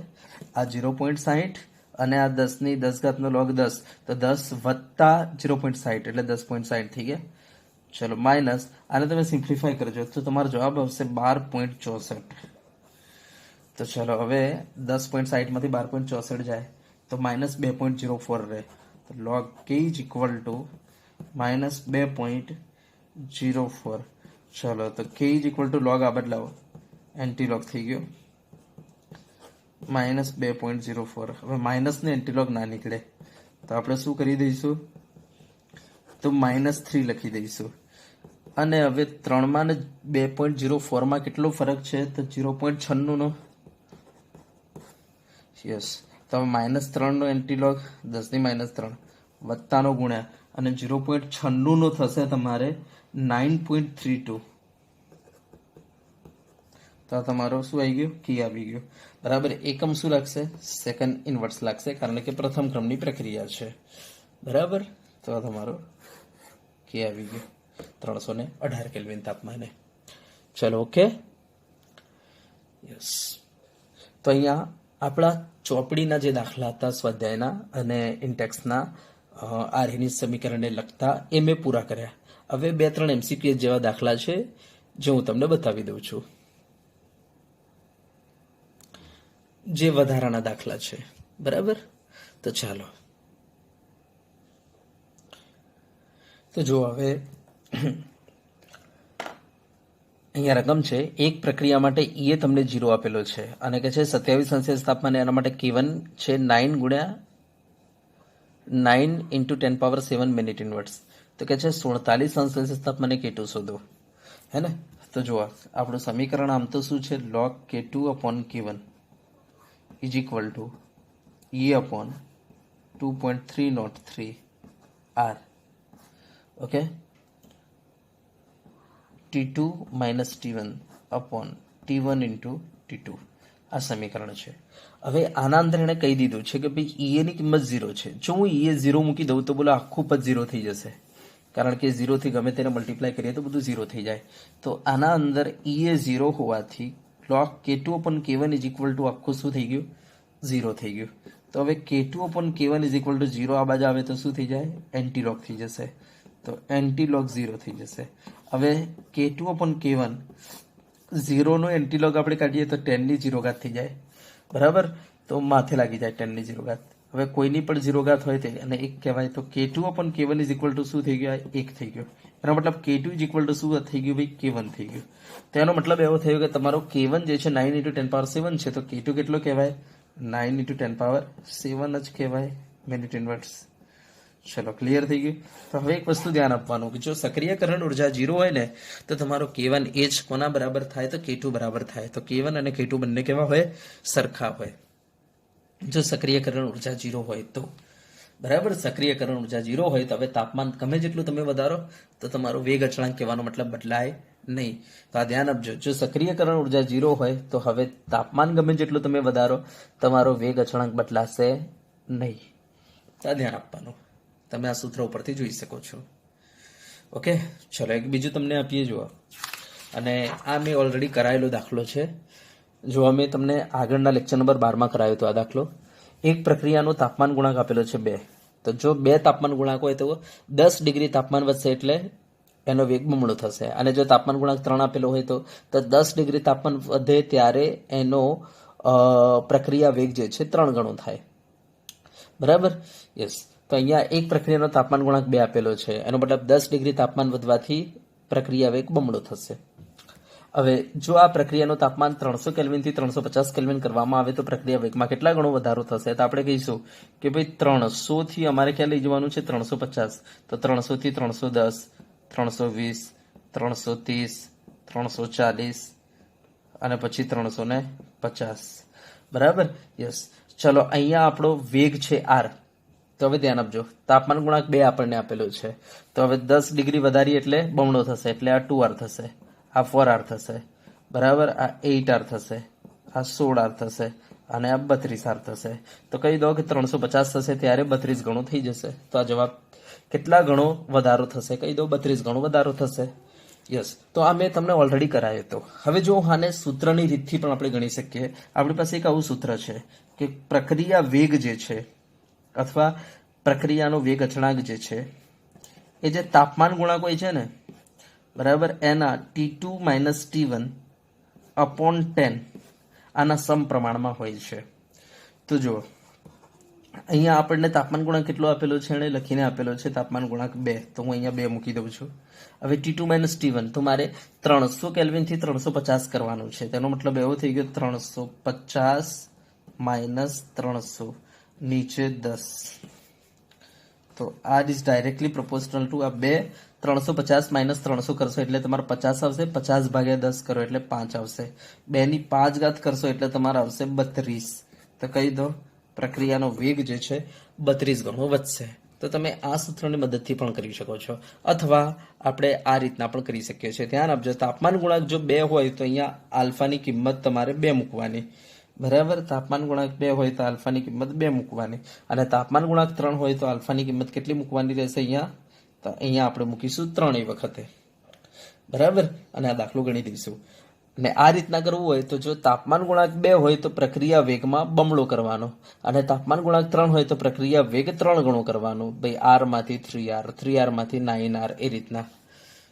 આ 0.60 અને આ 10 ની 10 ઘાત નો લોગ 10 તો 10 વત્તા 0.60 એટલે 10.60 થઈ ગયા. ચલો માઇનસ આને તમે સિમ્પ્લિફાય કરજો તો તમારો જવાબ આવશે 12.64. તો ચલો હવે 10.60 માંથી 12.64 જાય તો માઇનસ 2.04 રહે તો log k is equal to minus 2.04. ચલો તો k is equal to log આ બદલાવો એન્ટીલોગ થઈ ગયો માઇનસ 2.04. હવે માઇનસ ને એન્ટીલોગ ના નીકળે તો આપણે શું કરી દઈશું તો -3 લખી દઈશું અને હવે 3 માં ને 2.04 માં કેટલો ફરક છે તો 0.96 નો. યસ તો -3 નો એન્ટીલોગ 10 ની -3 વત્તાનો ગુણ્યા અને 0.96 નો થશે તમારે 9.32 તો તમારો શું આવી ગયો કી આવી ગયો બરાબર. એકમ શું લાગશે સેકન્ડ ઇન્વર્સ લાગશે કારણ કે પ્રથમ ક્રમની પ્રક્રિયા છે બરાબર. તો તમારો કી આવી ગયો 318 કેલ્વિન તાપમાને. ચલો ઓકે યસ, તો અહીંયા આપણા ચોપડીના જે દાખલા હતા સ્વાધ્યાયના અને ઇન્ટેક્સના આર્યની સમીકરણને લગતા એ મેં પૂરા કર્યા. હવે 2-3 MCQ જેવા દાખલા છે જે હું તમને બતાવી દઉં છું, જે વધારાના દાખલા છે. બરાબર, તો ચાલો. તો જો હવે અહીંયા રકમ છે, એક પ્રક્રિયા માટે એ તમને 0 આપેલો છે અને કે છે 27 તાપમાને એના માટે K1 છે 9 ગુણ્યા 9 × 10⁻7 મિનિટ ઇનવર્સ. તો કે છે 47 તાપમાને K2 શોધો. હે ને? તો જુઓ આપણું સમીકરણ આમ તો શું છે, log K2 upon K1 is equal to E upon 2.303 R. Okay, T2 minus T1 upon T1 into T2 આ સમીકરણ છે. હવે આના અંદર એને કહી દીધું છે કે ભાઈ E ની કિંમત 0 છે. જો હું E 0 મૂકી દઉં તો બોલો આખું પદ 0 થઈ જશે, કારણ કે 0 થી ગમે તેને મલ્ટીપ્લાય કરીએ તો બધું 0 થઈ જાય. તો આના અંદર E 0 હોવાથી log K2 upon K1 is equal to આખું શું થઈ ગયું, 0 થઈ ગયું. તો હવે K2 upon K1 is equal to 0 આ બાજુ આવે તો શું થઈ જાય, એન્ટી લોગ થઈ જશે. તો એન્ટી લોગ 0 થઈ જશે. હવે K2 upon K1 0 નો એન્ટી લોગ આપણે કાઢીએ તો 10 ની 0 ઘાત થઈ જાય. બરાબર, તો માથે લાગી જાય 10 ની 0 ઘાત. હવે કોઈની પણ 0 ઘાત હોય તે અને 1 કહેવાય. તો K2 upon K1 is equal to શું થઈ ગયું, 1 થઈ ગયો. એનો મતલબ K2 is equal to શું થઈ ગયું ભાઈ, K1 થઈ ગયું. તો એનો મતલબ એવો થયો કે તમારો K1 જે છે 9 × 10⁻7 છે, તો K2 કેટલો કહેવાય, 9 × 10⁻7 જ કહેવાય મિનિટ ઇનવર્સ. ચલો, ક્લિયર થઈ ગયું. તો હવે એક વસ્તુ ધ્યાન આપવાનું કે જો સક્રિયકરણ ઉર્જા 0 હોય ને તો તમારો K1 એ જ કોના બરાબર થાય, તો K2 બરાબર થાય. તો K1 અને K2 બંને કેવા હોય, સરખા હોય જો સક્રિયકરણ ઉર્જા 0 હોય તો. બરાબર, સક્રિયકરણ ઉર્જા 0 હોય તો હવે તાપમાન ગમે જેટલું તમે વધારો તો તમારો વેગ અચળાંક કહેવાનો મતલબ બદલાય નહીં. તો આ ધ્યાન આપજો, જો સક્રિયકરણ ઉર્જા 0 હોય તો હવે તાપમાન ગમે જેટલું તમે વધારો તમારો વેગ અચળાંક બદલાશે નહીં. તો આ ધ્યાન આપવાનું, તમે આ સૂત્ર ઉપરથી જોઈ શકો છો. ઓકે, ચલો એક બીજું તમને આપીએ જુઓ. અને આ મેં ઓલરેડી કરાયેલો દાખલો છે. જો અમે તમને આગળના લેક્ચર નંબર 12માં કરાયો હતો આ દાખલો. એક પ્રક્રિયાનો તાપમાન ગુણાંક આપેલો છે 2. તો જો 2 તાપમાન ગુણાંક હોય તો 10 ડિગ્રી તાપમાન વધશે એટલે એનો વેગ બમણો થશે. અને જો તાપમાન ગુણાંક 3 આપેલો હોય તો 10 ડિગ્રી તાપમાન વધે ત્યારે એનો પ્રક્રિયા વેગ જે છે 3 ગણો થાય. બરાબર, યસ. તો અહીંયા એક પ્રક્રિયાનો તાપમાન ગુણાંક 2 આપેલો છે, એનો મતલબ 10 ડિગ્રી તાપમાન વધવાથી પ્રક્રિયા વેગ બમણો થશે. હવે જો આ પ્રક્રિયાનું તાપમાન 300 કેલ્વિનથી 350 કેલ્વિન કરવામાં આવે તો પ્રક્રિયા વેગમાં કેટલા ગણો વધારો થશે? તો આપણે કહીશું કે ભાઈ 300 થી અમારે ક્યાં લઈ જવાનું છે, 350. તો 300 થી 310, 320, 330, 340 અને પછી 350. બરાબર, યસ. ચલો, અહીંયા આપણો વેગ છે R. તો હવે ધ્યાન આપજો, તાપમાન ગુણાંક 2 આપણને આપેલો છે. તો હવે 10 ડિગ્રી વધારી એટલે બમણો થશે, એટલે આ 2R થશે, આ 4R થશે. બરાબર, આ 8R થશે, આ 16R થશે અને આ 32R થશે. તો કહી દો કે 350 થશે ત્યારે 32 ગણો થઈ જશે. તો આ જવાબ કેટલા ગણો વધારો થશે? કહી દો 32 ગણો વધારો થશે. યસ, તો આ મેં તમને ઓલરેડી કરાયો હતો. હવે જો આને સૂત્રની રીતથી પણ આપણે ગણી શકીએ. આપણી પાસે એક આવું સૂત્ર છે કે પ્રક્રિયા વેગ જે છે અથવા પ્રક્રિયાનો વેગ અચળાંક જે છે એ જે તાપમાન ગુણાંક હોય છે ને, બરાબર, એના T2 માઇનસ T1 અપોન 10 આના સમપ્રમાણમાં હોય છે. તો જુઓ, અહીંયા આપણને તાપમાન ગુણાંક કેટલો આપેલો છે એને લખીને આપેલો છે તાપમાન ગુણાંક 2. તો હું અહીંયા 2 મૂકી દઉં છું. હવે T2 માઇનસ T1 તો મારે 300 કેલ્વિનથી 350 કરવાનું છે. તેનો મતલબ એવો થઈ ગયો 350 માઇનસ 300 નીચે 10. તો આ ઇઝ ડાયરેક્ટલી પ્રોપોર્શનલ ટુ આ 2. 350 માઇનસ 300 કરશો એટલે તમારે 50 આવશે. 50 ભાગ્યા 10 કરો એટલે 5 આવશે. 2 ની 5 ઘાત કરશો એટલે તમારે આવશે 32. તો કહી દો પ્રક્રિયાનો વેગ જે છે 32 ગણો વધશે. તો તમે આ સૂત્રની મદદથી પણ કરી શકો છો, અથવા આપણે આ રીતના પણ કરી શકીએ છીએ. ધ્યાન આપજો, તાપમાન ગુણાંક જો 2 હોય તો અહીંયા આલ્ફાની કિંમત તમારે 2 મૂકવાની. બરાબર, તાપમાન ગુણાંક 2 હોય તો આલ્ફાની કિંમત 2 મૂકવાની. અને તાપમાન ગુણાંક 3 હોય તો આલ્ફાની કિંમત કેટલી મૂકવાની રહેશે અહીંયા? તો અહીંયા આપણે મૂકીશું 3 વખતે. બરાબર, અને આ દાખલો ગણી દઈશું. ને આ રીતના કરવું હોય તો જો તાપમાન ગુણાંક 2 હોય તો પ્રક્રિયા વેગમાં બમણો કરવાનો, અને તાપમાન ગુણાંક 3 હોય તો પ્રક્રિયા વેગ 3 ગણો કરવાનો. ભાઈ R માંથી 3R, 3R માંથી 9R, એ રીતના.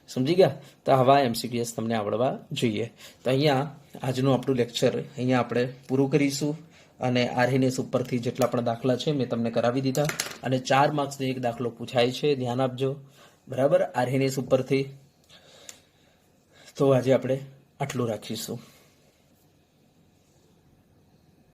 સમજી ગયા? તો આવા MCQs તમને આવડવા જોઈએ. તો અહીંયા આજનું આપણું લેક્ચર અહીંયા આપણે પૂરું કરીશું. અને આરએનએસ ઉપરથી જેટલા પણ દાખલા છે મેં તમને કરાવી દીધા, અને 4 માર્ક્સનો એક દાખલો પૂછાય છે, ધ્યાન આપજો. બરાબર, આરએનએસ ઉપરથી. તો આજે આપણે આટલું રાખીશું.